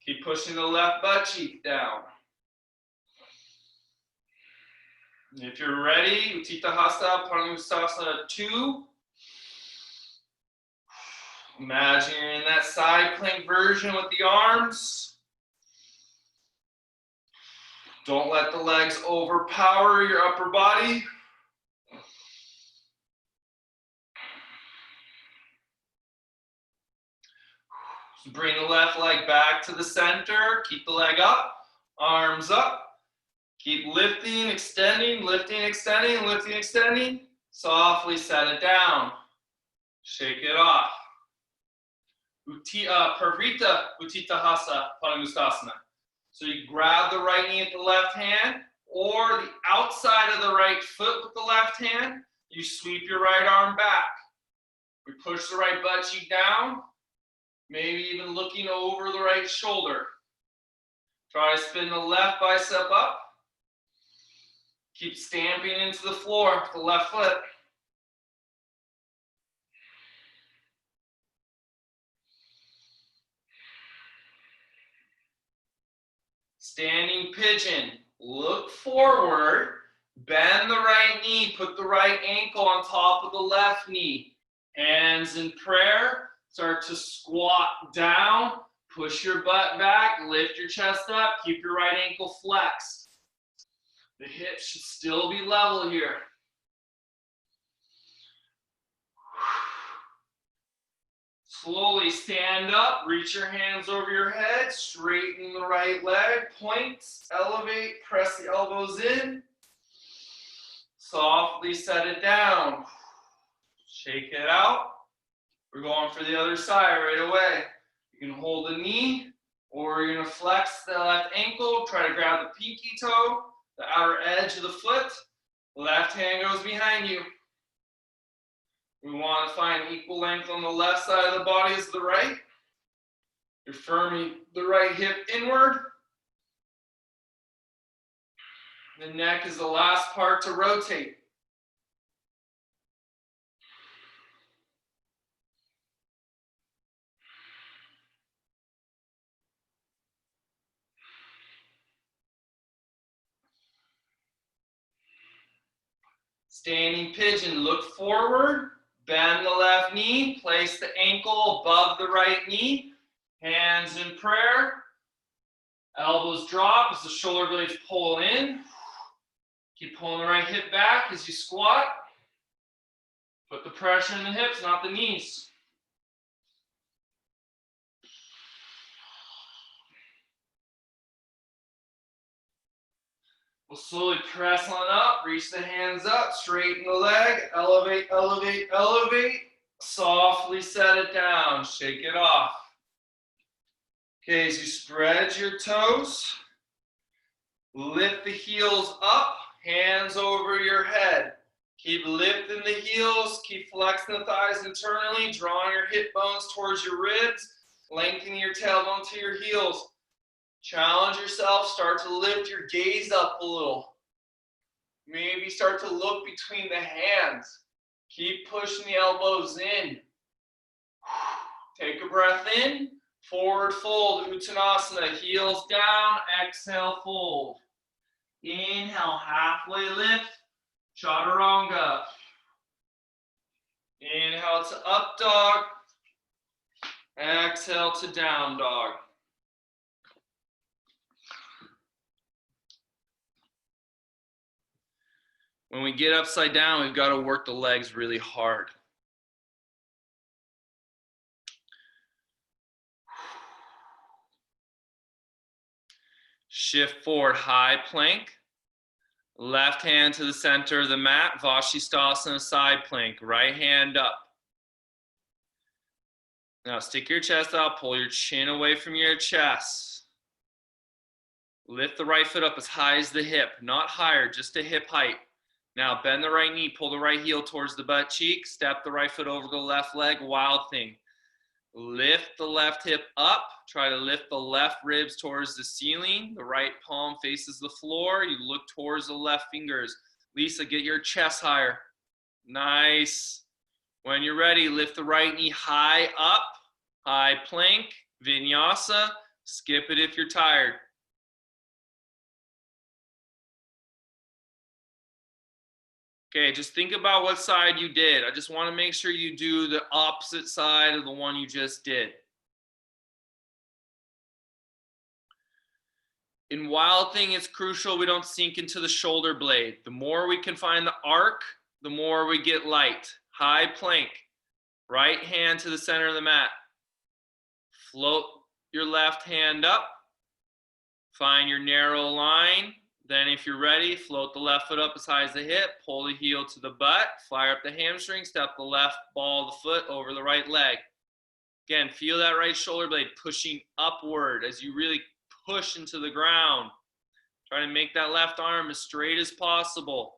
Keep pushing the left butt cheek down. If you're ready, Utthita Padangusthasana 2. Imagine you're in that side plank version with the arms. Don't let the legs overpower your upper body. Bring the left leg back to the center. Keep the leg up, arms up. Keep lifting, extending, lifting, extending, lifting, extending. Softly set it down. Shake it off. Parvrita Utthita Padangusthasana. So you grab the right knee with the left hand or the outside of the right foot with the left hand. You sweep your right arm back. We push the right butt cheek down. Maybe even looking over the right shoulder. Try to spin the left bicep up. Keep stamping into the floor with the left foot. Standing pigeon. Look forward. Bend the right knee. Put the right ankle on top of the left knee. Hands in prayer. Start to squat down. Push your butt back. Lift your chest up. Keep your right ankle flexed. The hips should still be level here. Slowly stand up, reach your hands over your head, straighten the right leg, points, elevate, press the elbows in. Softly set it down. Shake it out. We're going for the other side right away. You can hold the knee, or you're gonna flex the left ankle, try to grab the pinky toe, the outer edge of the foot. Left hand goes behind you. We want to find equal length on the left side of the body as the right. You're firming the right hip inward. The neck is the last part to rotate. Standing pigeon, look forward, bend the left knee, place the ankle above the right knee, hands in prayer, elbows drop as the shoulder blades pull in. Keep pulling the right hip back as you squat. Put the pressure in the hips, not the knees. We'll slowly press on up, reach the hands up, straighten the leg, elevate, elevate, elevate. Softly set it down, shake it off. Okay, as you spread your toes, lift the heels up, hands over your head. Keep lifting the heels, keep flexing the thighs internally, drawing your hip bones towards your ribs, lengthening your tailbone to your heels. Challenge yourself, start to lift your gaze up a little. Maybe start to look between the hands. Keep pushing the elbows in. Take a breath in, forward fold, Uttanasana, heels down, exhale, fold. Inhale, halfway lift, Chaturanga. Inhale to up dog, exhale to down dog. When we get upside down, we've got to work the legs really hard. Shift forward, high plank. Left hand to the center of the mat, Vashisthasana side plank. Right hand up. Now stick your chest out, pull your chin away from your chest. Lift the right foot up as high as the hip, not higher, just to hip height. Now bend the right knee, pull the right heel towards the butt cheek, step the right foot over the left leg, wild thing. Lift the left hip up, try to lift the left ribs towards the ceiling, the right palm faces the floor, you look towards the left fingers. Lisa, get your chest higher. Nice. When you're ready, lift the right knee high up, high plank, vinyasa, skip it if you're tired. Okay, just think about what side you did. I just want to make sure you do the opposite side of the one you just did. In Wild Thing, it's crucial we don't sink into the shoulder blade. The more we can find the arc, the more we get light. High plank, right hand to the center of the mat. Float your left hand up. Find your narrow line. Then if you're ready, float the left foot up as high as the hip, pull the heel to the butt, fire up the hamstring, step the left ball of the foot over the right leg. Again, feel that right shoulder blade pushing upward as you really push into the ground. Try to make that left arm as straight as possible.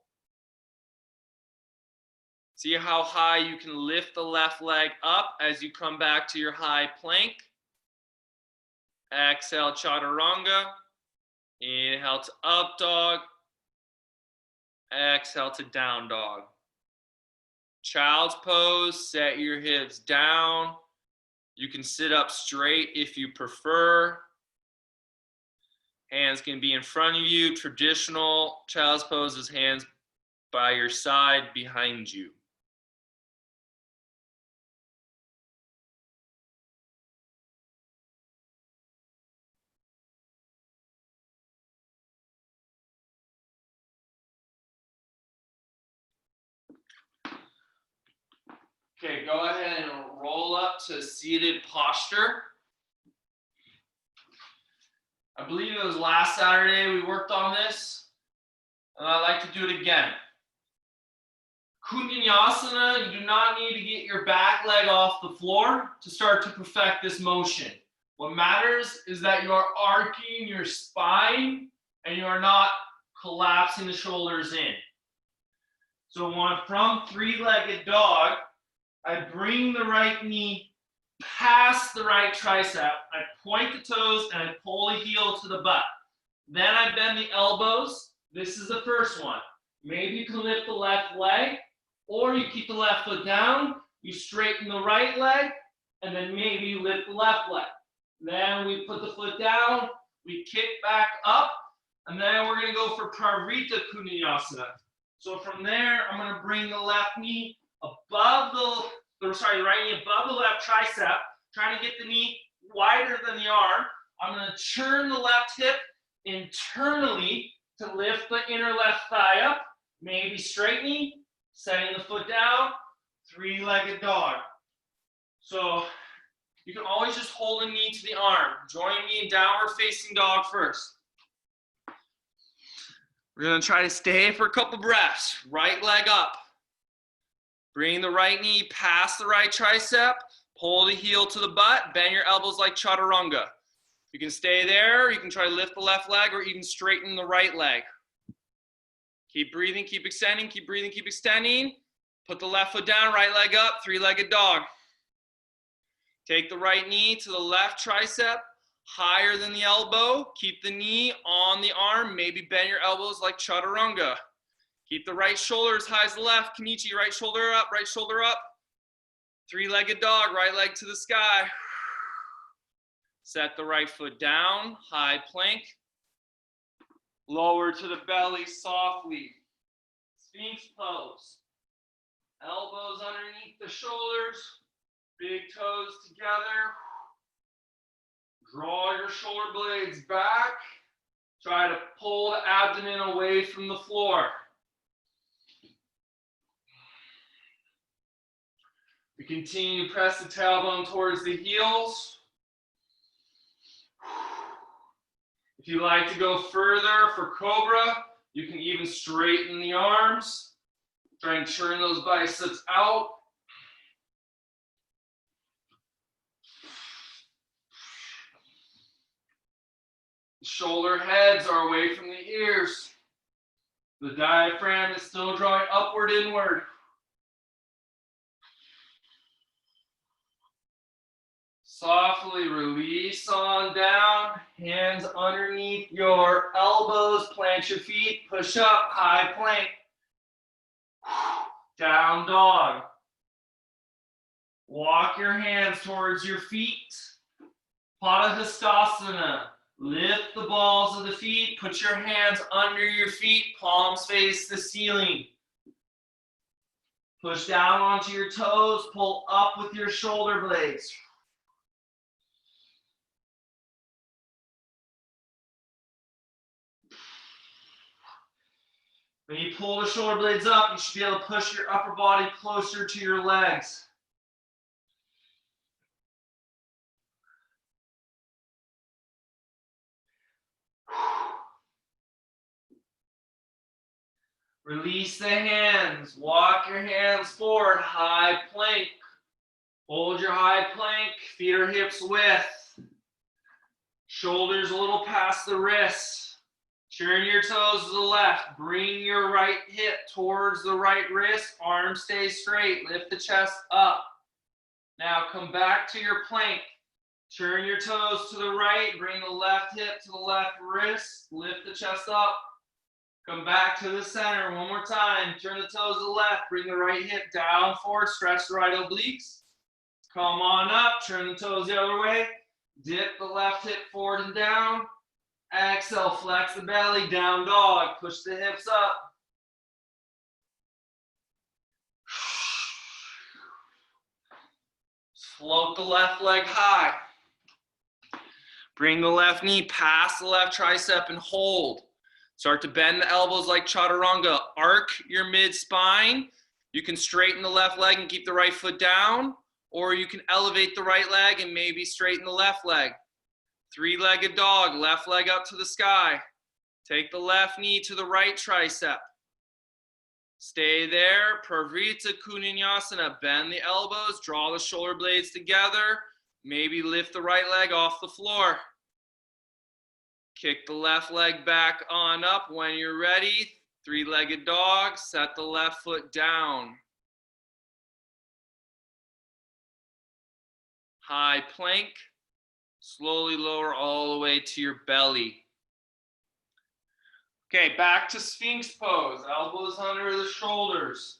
See how high you can lift the left leg up as you come back to your high plank. Exhale, Chaturanga. Inhale to up dog. Exhale to down dog. Child's pose, set your hips down. You can sit up straight if you prefer. Hands can be in front of you. Traditional child's pose is hands by your side behind you. Okay, go ahead and roll up to seated posture. I believe it was last Saturday we worked on this, and I'd like to do it again. Kundalini, you do not need to get your back leg off the floor to start to perfect this motion. What matters is that you are arcing your spine and you are not collapsing the shoulders in. So from three-legged dog, I bring the right knee past the right tricep. I point the toes and I pull the heel to the butt. Then I bend the elbows. This is the first one. Maybe you can lift the left leg, or you keep the left foot down, you straighten the right leg, and then maybe you lift the left leg. Then we put the foot down, we kick back up, and then we're gonna go for Parita Kundalini. So from there, I'm gonna bring the left knee above the right knee above the left tricep, trying to get the knee wider than the arm. I'm gonna turn the left hip internally to lift the inner left thigh up, maybe straight knee, setting the foot down, three-legged dog. So you can always just hold a knee to the arm. Join me in downward facing dog first. We're gonna try to stay for a couple breaths. Right leg up. Bring the right knee past the right tricep. Pull the heel to the butt. Bend your elbows like chaturanga. You can stay there. You can try to lift the left leg or even straighten the right leg. Keep breathing, keep extending, keep breathing, keep extending. Put the left foot down, right leg up, three-legged dog. Take the right knee to the left tricep, higher than the elbow. Keep the knee on the arm. Maybe bend your elbows like chaturanga. Keep the right shoulder as high as the left. Kenichi, right shoulder up, right shoulder up. Three-legged dog, right leg to the sky. Set the right foot down, high plank. Lower to the belly softly. Sphinx pose. Elbows underneath the shoulders. Big toes together. Draw your shoulder blades back. Try to pull the abdomen away from the floor. We continue to press the tailbone towards the heels. If you like to go further for Cobra, you can even straighten the arms. Try and turn those biceps out. Shoulder heads are away from the ears. The diaphragm is still drawing upward, inward. Softly release on down, hands underneath your elbows, plant your feet, push up, high plank. Down dog. Walk your hands towards your feet. Padahastasana. Lift the balls of the feet, put your hands under your feet, palms face the ceiling. Push down onto your toes, pull up with your shoulder blades. When you pull the shoulder blades up, you should be able to push your upper body closer to your legs. Release the hands. Walk your hands forward. High plank. Hold your high plank. Feet or hips width. Shoulders a little past the wrists. Turn your toes to the left. Bring your right hip towards the right wrist. Arms stay straight. Lift the chest up. Now come back to your plank. Turn your toes to the right. Bring the left hip to the left wrist. Lift the chest up. Come back to the center one more time. Turn the toes to the left. Bring the right hip down forward. Stretch the right obliques. Come on up. Turn the toes the other way. Dip the left hip forward and down. Exhale. Flex the belly. Down dog. Push the hips up. Float the left leg high. Bring the left knee past the left tricep and hold. Start to bend the elbows like chaturanga. Arc your mid-spine. You can straighten the left leg and keep the right foot down, or you can elevate the right leg and maybe straighten the left leg. Three-legged dog, left leg up to the sky. Take the left knee to the right tricep. Stay there. Pravrita Kunyasyana. Bend the elbows, draw the shoulder blades together. Maybe lift the right leg off the floor. Kick the left leg back on up when you're ready. Three-legged dog, set the left foot down. High plank, slowly lower all the way to your belly. Okay, back to Sphinx pose, elbows under the shoulders.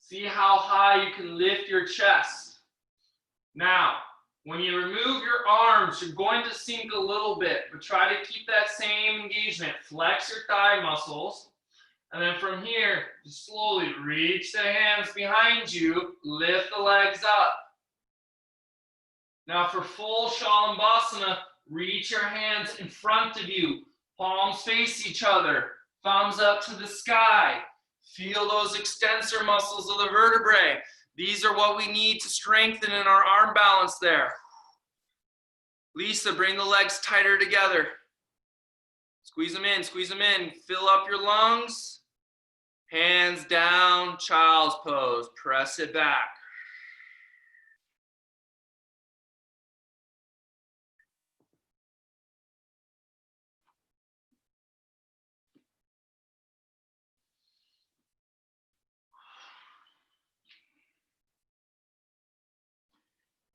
See how high you can lift your chest. Now, When you remove your arms, you're going to sink a little bit, but try to keep that same engagement. Flex your thigh muscles. And then from here, just slowly reach the hands behind you, lift the legs up. Now for full Shalambhasana, reach your hands in front of you. Palms face each other, thumbs up to the sky. Feel those extensor muscles of the vertebrae. These are what we need to strengthen in our arm balance there. Lisa, bring the legs tighter together. Squeeze them in, fill up your lungs. Hands down, child's pose, press it back.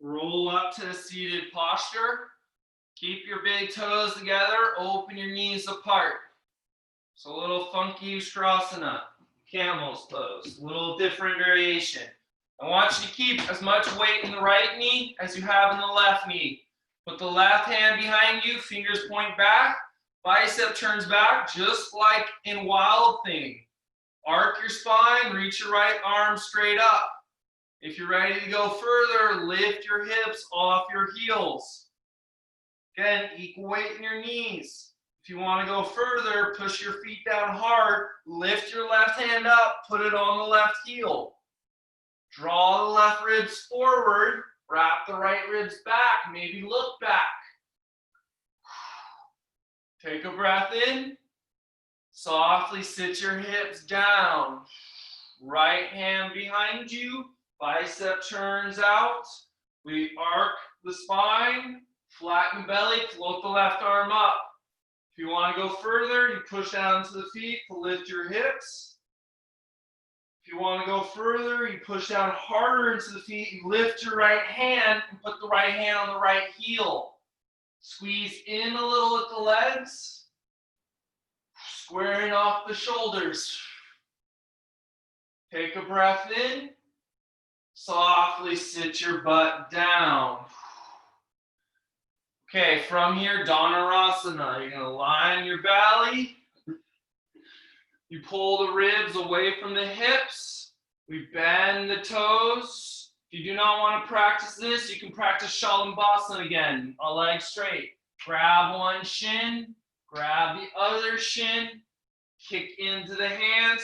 Roll up to a seated posture. Keep your big toes together, open your knees apart. So a little funky Ustrasana, camel's pose, a little different variation. I want you to keep as much weight in the right knee as you have in the left knee. Put the left hand behind you, fingers point back, bicep turns back, just like in Wild Thing. Arc your spine, reach your right arm straight up. If you're ready to go further, lift your hips off your heels. Again, equal weight in your knees. If you want to go further, push your feet down hard, lift your left hand up, put it on the left heel. Draw the left ribs forward, wrap the right ribs back, maybe look back. Take a breath in. Softly sit your hips down. Right hand behind you, bicep turns out. We arc the spine, flatten belly, float the left arm up. If you want to go further, you push down to the feet to lift your hips. If you want to go further, you push down harder into the feet, you lift your right hand and put the right hand on the right heel. Squeeze in a little at the legs, squaring off the shoulders. Take a breath in, softly sit your butt down. Okay, from here, Dhanurasana. You're going to line your belly. You pull the ribs away from the hips. We bend the toes. If you do not want to practice this, you can practice Shalambhasana again. A leg straight. Grab one shin, grab the other shin, kick into the hands.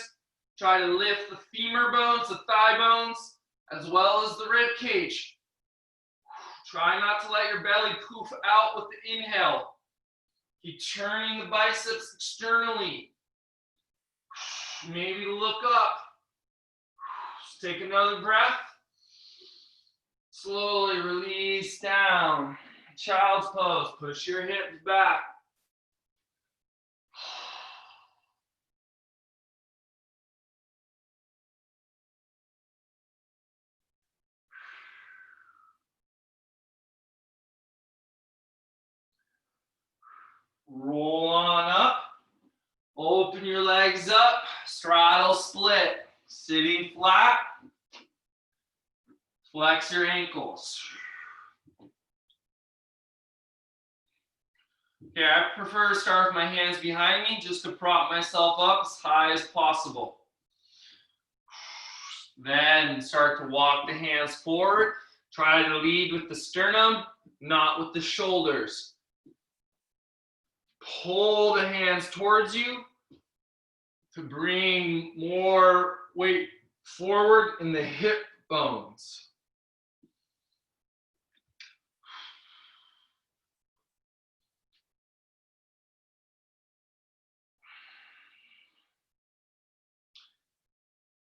Try to lift the femur bones, the thigh bones, as well as the rib cage. Try not to let your belly poof out with the inhale. Keep turning the biceps externally. Maybe look up. Just take another breath. Slowly release down. Child's pose. Push your hips back. Roll on up. Open your legs up. Straddle split. Sitting flat. Flex your ankles. Okay, I prefer to start with my hands behind me just to prop myself up as high as possible. Then start to walk the hands forward. Try to lead with the sternum, not with the shoulders. Pull the hands towards you to bring more weight forward in the hip bones.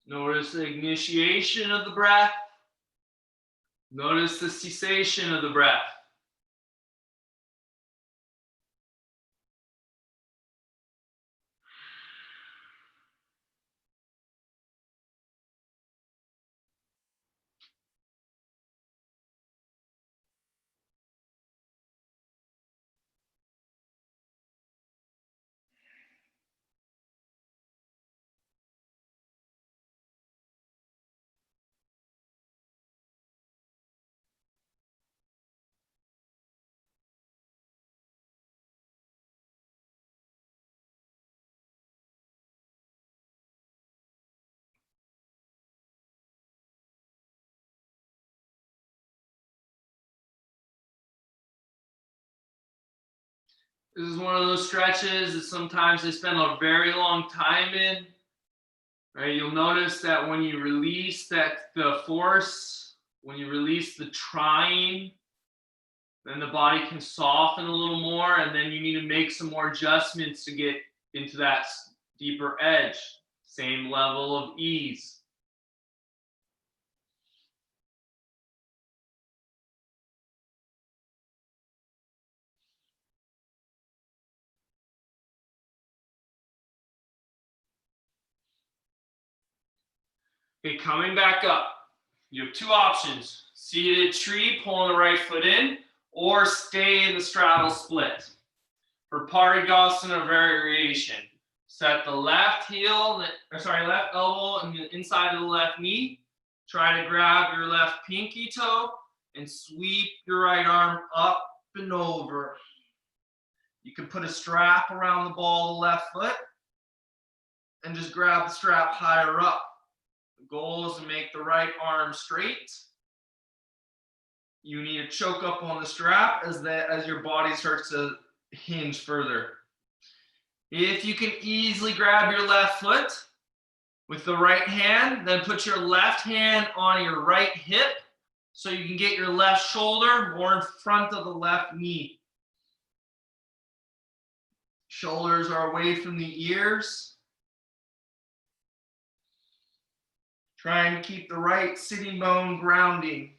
Notice the initiation of the breath. Notice the cessation of the breath. This is one of those stretches that sometimes they spend a very long time in. Right? You'll notice that when you release the force, when you release the trying, then the body can soften a little more, and then you need to make some more adjustments to get into that deeper edge. Same level of ease. Okay, coming back up. You have two options. Seated tree, pulling the right foot in, or stay in the straddle split. For Parigasana variation, set the left left elbow in the inside of the left knee. Try to grab your left pinky toe and sweep your right arm up and over. You can put a strap around the ball of the left foot and just grab the strap higher up. The goal is to make the right arm straight. You need to choke up on the strap as your body starts to hinge further. If you can easily grab your left foot with the right hand, then put your left hand on your right hip so you can get your left shoulder more in front of the left knee. Shoulders are away from the ears. Trying to keep the right sitting bone grounding.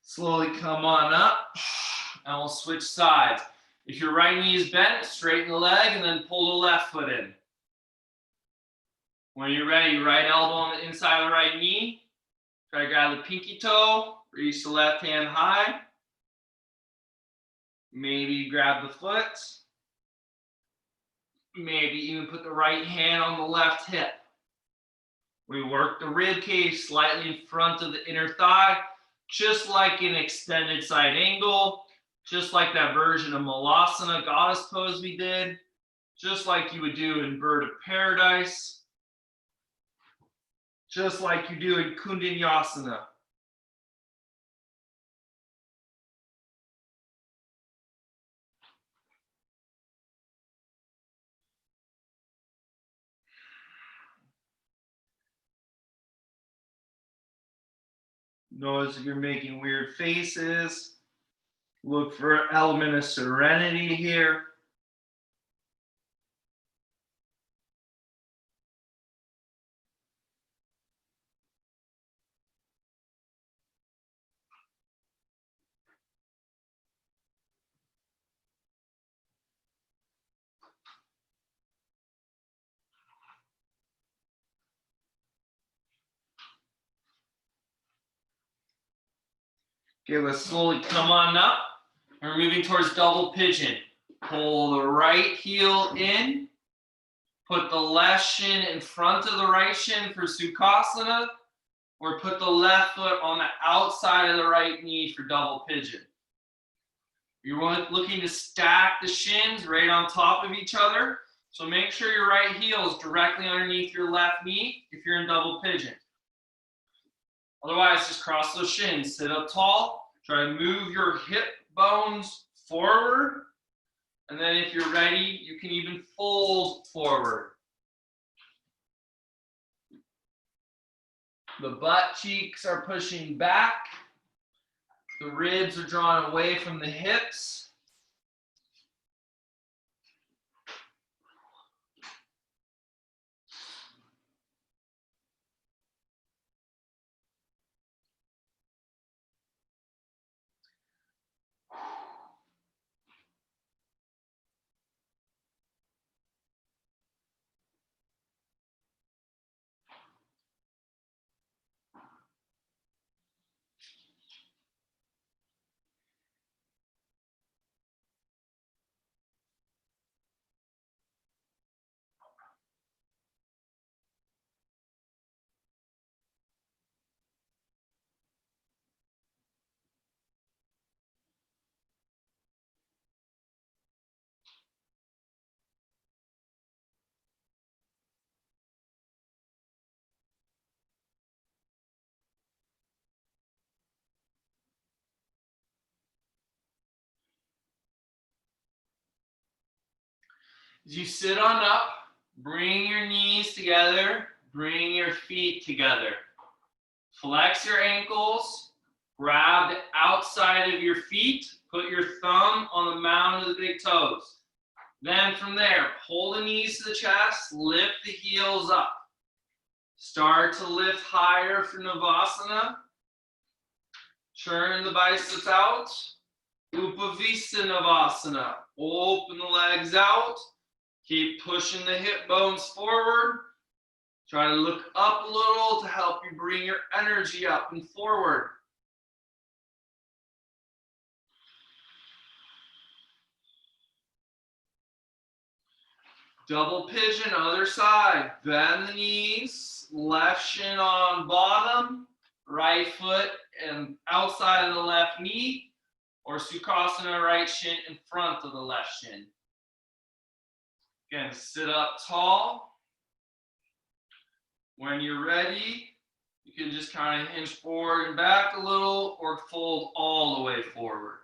Slowly come on up, and we'll switch sides. If your right knee is bent, straighten the leg and then pull the left foot in. When you're ready, right elbow on the inside of the right knee. Try to grab the pinky toe, reach the left hand high. Maybe grab the foot. Maybe even put the right hand on the left hip. We work the rib cage slightly in front of the inner thigh, just like an extended side angle, just like that version of Malasana goddess pose we did, just like you would do in Bird of Paradise, just like you do in Kundanyasana. Notice if you're making weird faces. Look for an element of serenity here. Okay, let's slowly come on up. We're moving towards double pigeon. Pull the right heel in. Put the left shin in front of the right shin for Sukhasana, or put the left foot on the outside of the right knee for double pigeon. You're looking to stack the shins right on top of each other. So make sure your right heel is directly underneath your left knee if you're in double pigeon. Otherwise, just cross those shins, sit up tall, try to move your hip bones forward. And then if you're ready, you can even fold forward. The butt cheeks are pushing back. The ribs are drawn away from the hips. As you sit on up, bring your knees together, bring your feet together. Flex your ankles, grab the outside of your feet, put your thumb on the mound of the big toes. Then from there, pull the knees to the chest, lift the heels up. Start to lift higher for Navasana. Turn the biceps out. Upavista Navasana. Open the legs out. Keep pushing the hip bones forward. Try to look up a little to help you bring your energy up and forward. Double pigeon, other side. Bend the knees, left shin on bottom, right foot and outside of the left knee, or Sukhasana, right shin in front of the left shin. Again, sit up tall. When you're ready, you can just kind of hinge forward and back a little or fold all the way forward.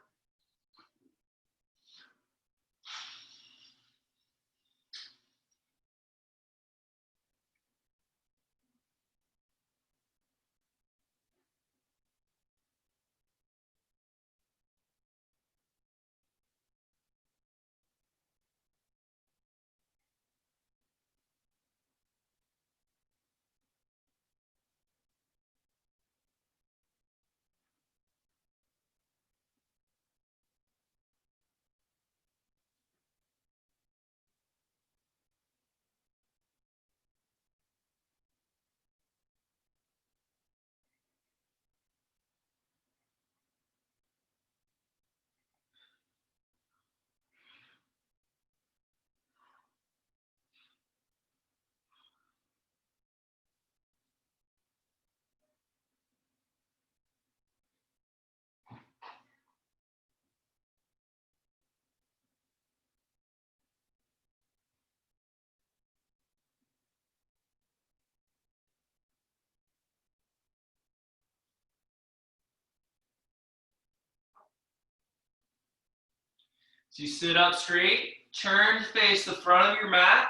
So you sit up straight, turn to face the front of your mat,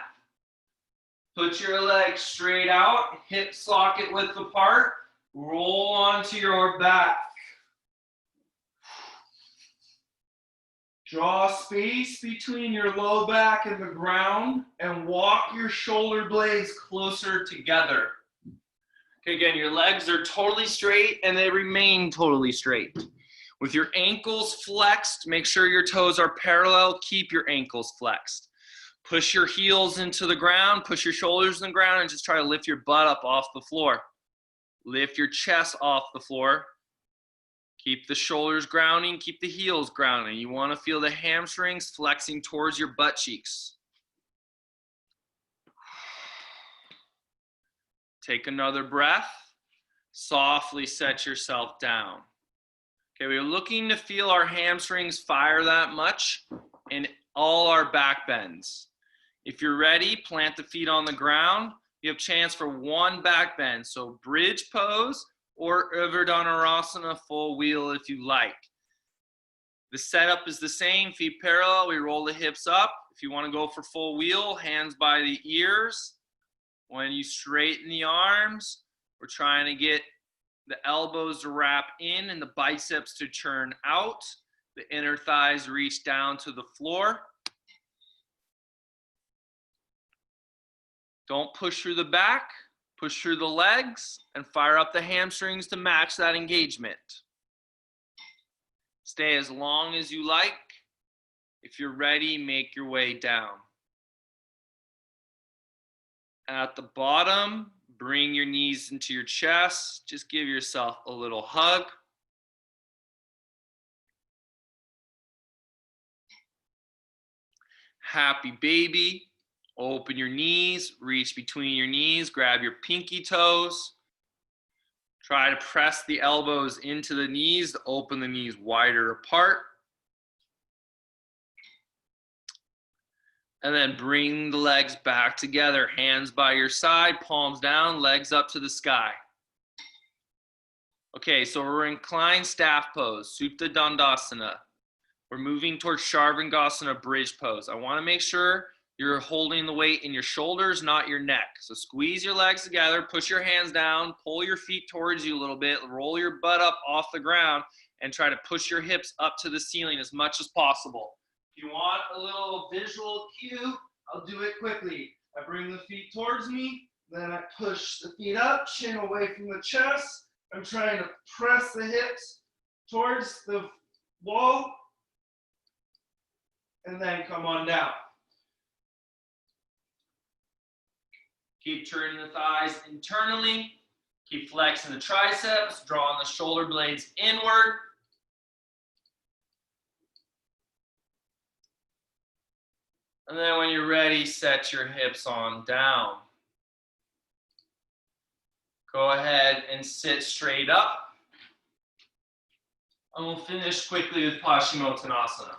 put your legs straight out, hip socket width apart, roll onto your back. Draw space between your low back and the ground and walk your shoulder blades closer together. Okay, again, your legs are totally straight and they remain totally straight. With your ankles flexed, make sure your toes are parallel, keep your ankles flexed. Push your heels into the ground, push your shoulders in the ground, and just try to lift your butt up off the floor. Lift your chest off the floor. Keep the shoulders grounding, keep the heels grounding. You want to feel the hamstrings flexing towards your butt cheeks. Take another breath. Softly set yourself down. Okay, we're looking to feel our hamstrings fire that much in all our back bends. If you're ready, plant the feet on the ground. You have a chance for one back bend. So bridge pose or Urdhvanurasana full wheel if you like. The setup is the same, feet parallel. We roll the hips up. If you want to go for full wheel, hands by the ears. When you straighten the arms, we're trying to get the elbows to wrap in and the biceps to churn out. The inner thighs reach down to the floor. Don't push through the back, push through the legs, and fire up the hamstrings to match that engagement. Stay as long as you like. If you're ready, make your way down. At the bottom, bring your knees into your chest. Just give yourself a little hug. Happy baby. Open your knees, reach between your knees, grab your pinky toes. Try to press the elbows into the knees to open the knees wider apart. And then bring the legs back together, hands by your side, palms down, legs up to the sky. Okay, so we're inclined staff pose, Supta Dandasana. We're moving towards Sharvangasana bridge pose. I want to make sure you're holding the weight in your shoulders, not your neck. So squeeze your legs together, push your hands down, pull your feet towards you a little bit, roll your butt up off the ground, and try to push your hips up to the ceiling as much as possible. If you want a little visual cue, I'll do it quickly. I bring the feet towards me, then I push the feet up, chin away from the chest. I'm trying to press the hips towards the wall, and then come on down. Keep turning the thighs internally. Keep flexing the triceps, drawing the shoulder blades inward. And then when you're ready, set your hips on down. Go ahead and sit straight up. And we'll finish quickly with Paschimottanasana.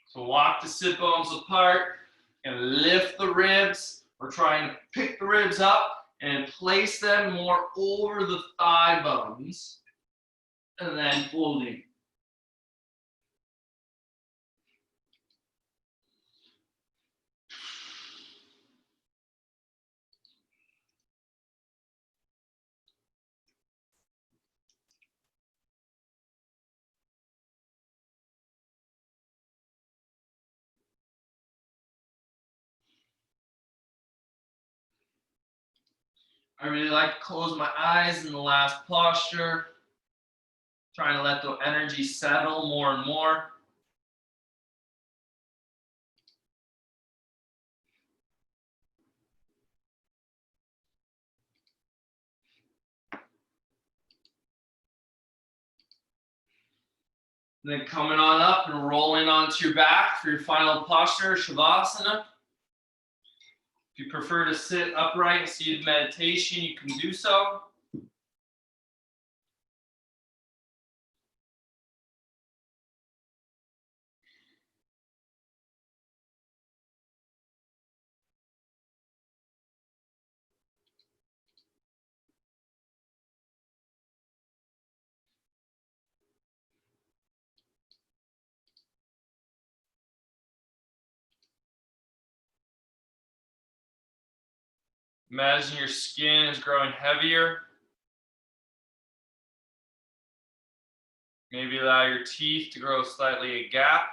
So walk the sit bones apart and lift the ribs. We're trying to pick the ribs up and place them more over the thigh bones. And then folding. I really like to close my eyes in the last posture, trying to let the energy settle more and more. And then coming on up and rolling onto your back for your final posture, Shavasana. If you prefer to sit upright and seated meditation, you can do so. Imagine your skin is growing heavier. Maybe allow your teeth to grow slightly a gap.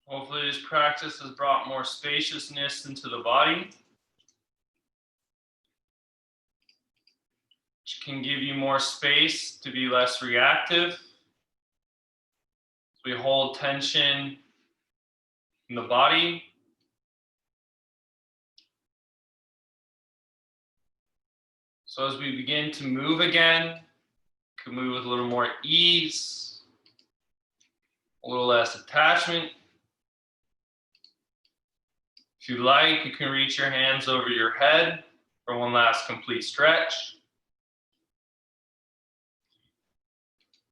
Hopefully this practice has brought more spaciousness into the body, which can give you more space to be less reactive. We hold tension in the body. So as we begin to move again, we can move with a little more ease, a little less attachment. If you like, you can reach your hands over your head for one last complete stretch.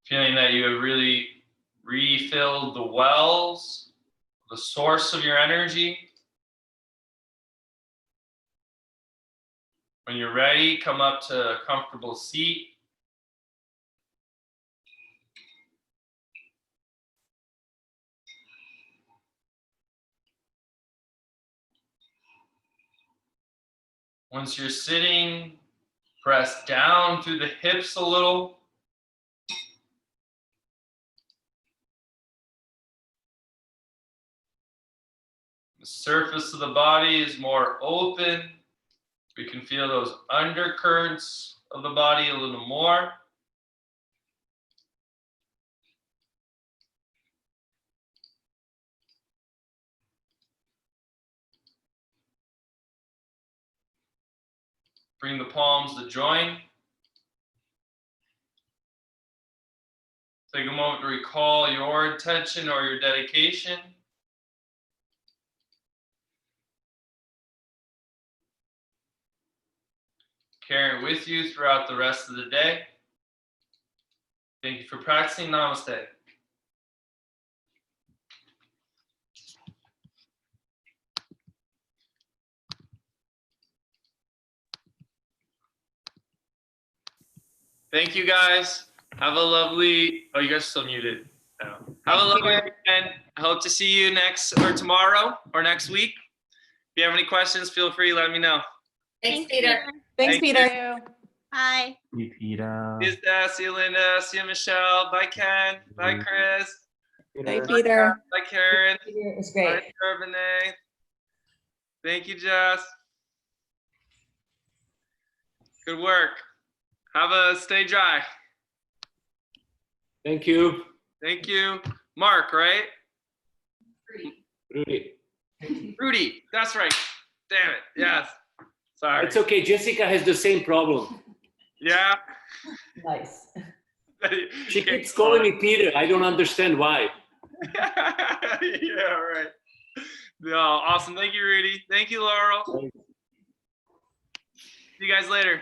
Feeling that you have really refilled the wells, the source of your energy. When you're ready, come up to a comfortable seat. Once you're sitting, press down through the hips a little. The surface of the body is more open. We can feel those undercurrents of the body a little more. Bring the palms to join. Take a moment to recall your intention or your dedication. Carry it with you throughout the rest of the day. Thank you for practicing. Namaste. Thank you guys. Have a lovely, oh, you guys are still muted. Oh. Have a lovely weekend. I hope to see you tomorrow or next week. If you have any questions, feel free, let me know. Thanks, Peter. Thanks, Thank Peter. Bye. See you, Peter. See you, Steph. See you, Linda. See you, Michelle. Bye, Ken. Bye, Chris. Bye, Peter. Bye, Karen. It was Bye, Renee. Thank you, Jess. Good work. Stay dry. Thank you, Thank you. Mark, right? Rudy. Rudy, that's right. Damn it. Yes. Sorry. It's okay. Jessica has the same problem. Yeah. Nice. She keeps calling me Peter. I don't understand why. Yeah, right. No, awesome. Thank you, Rudy. Thank you, Laurel. See you guys later.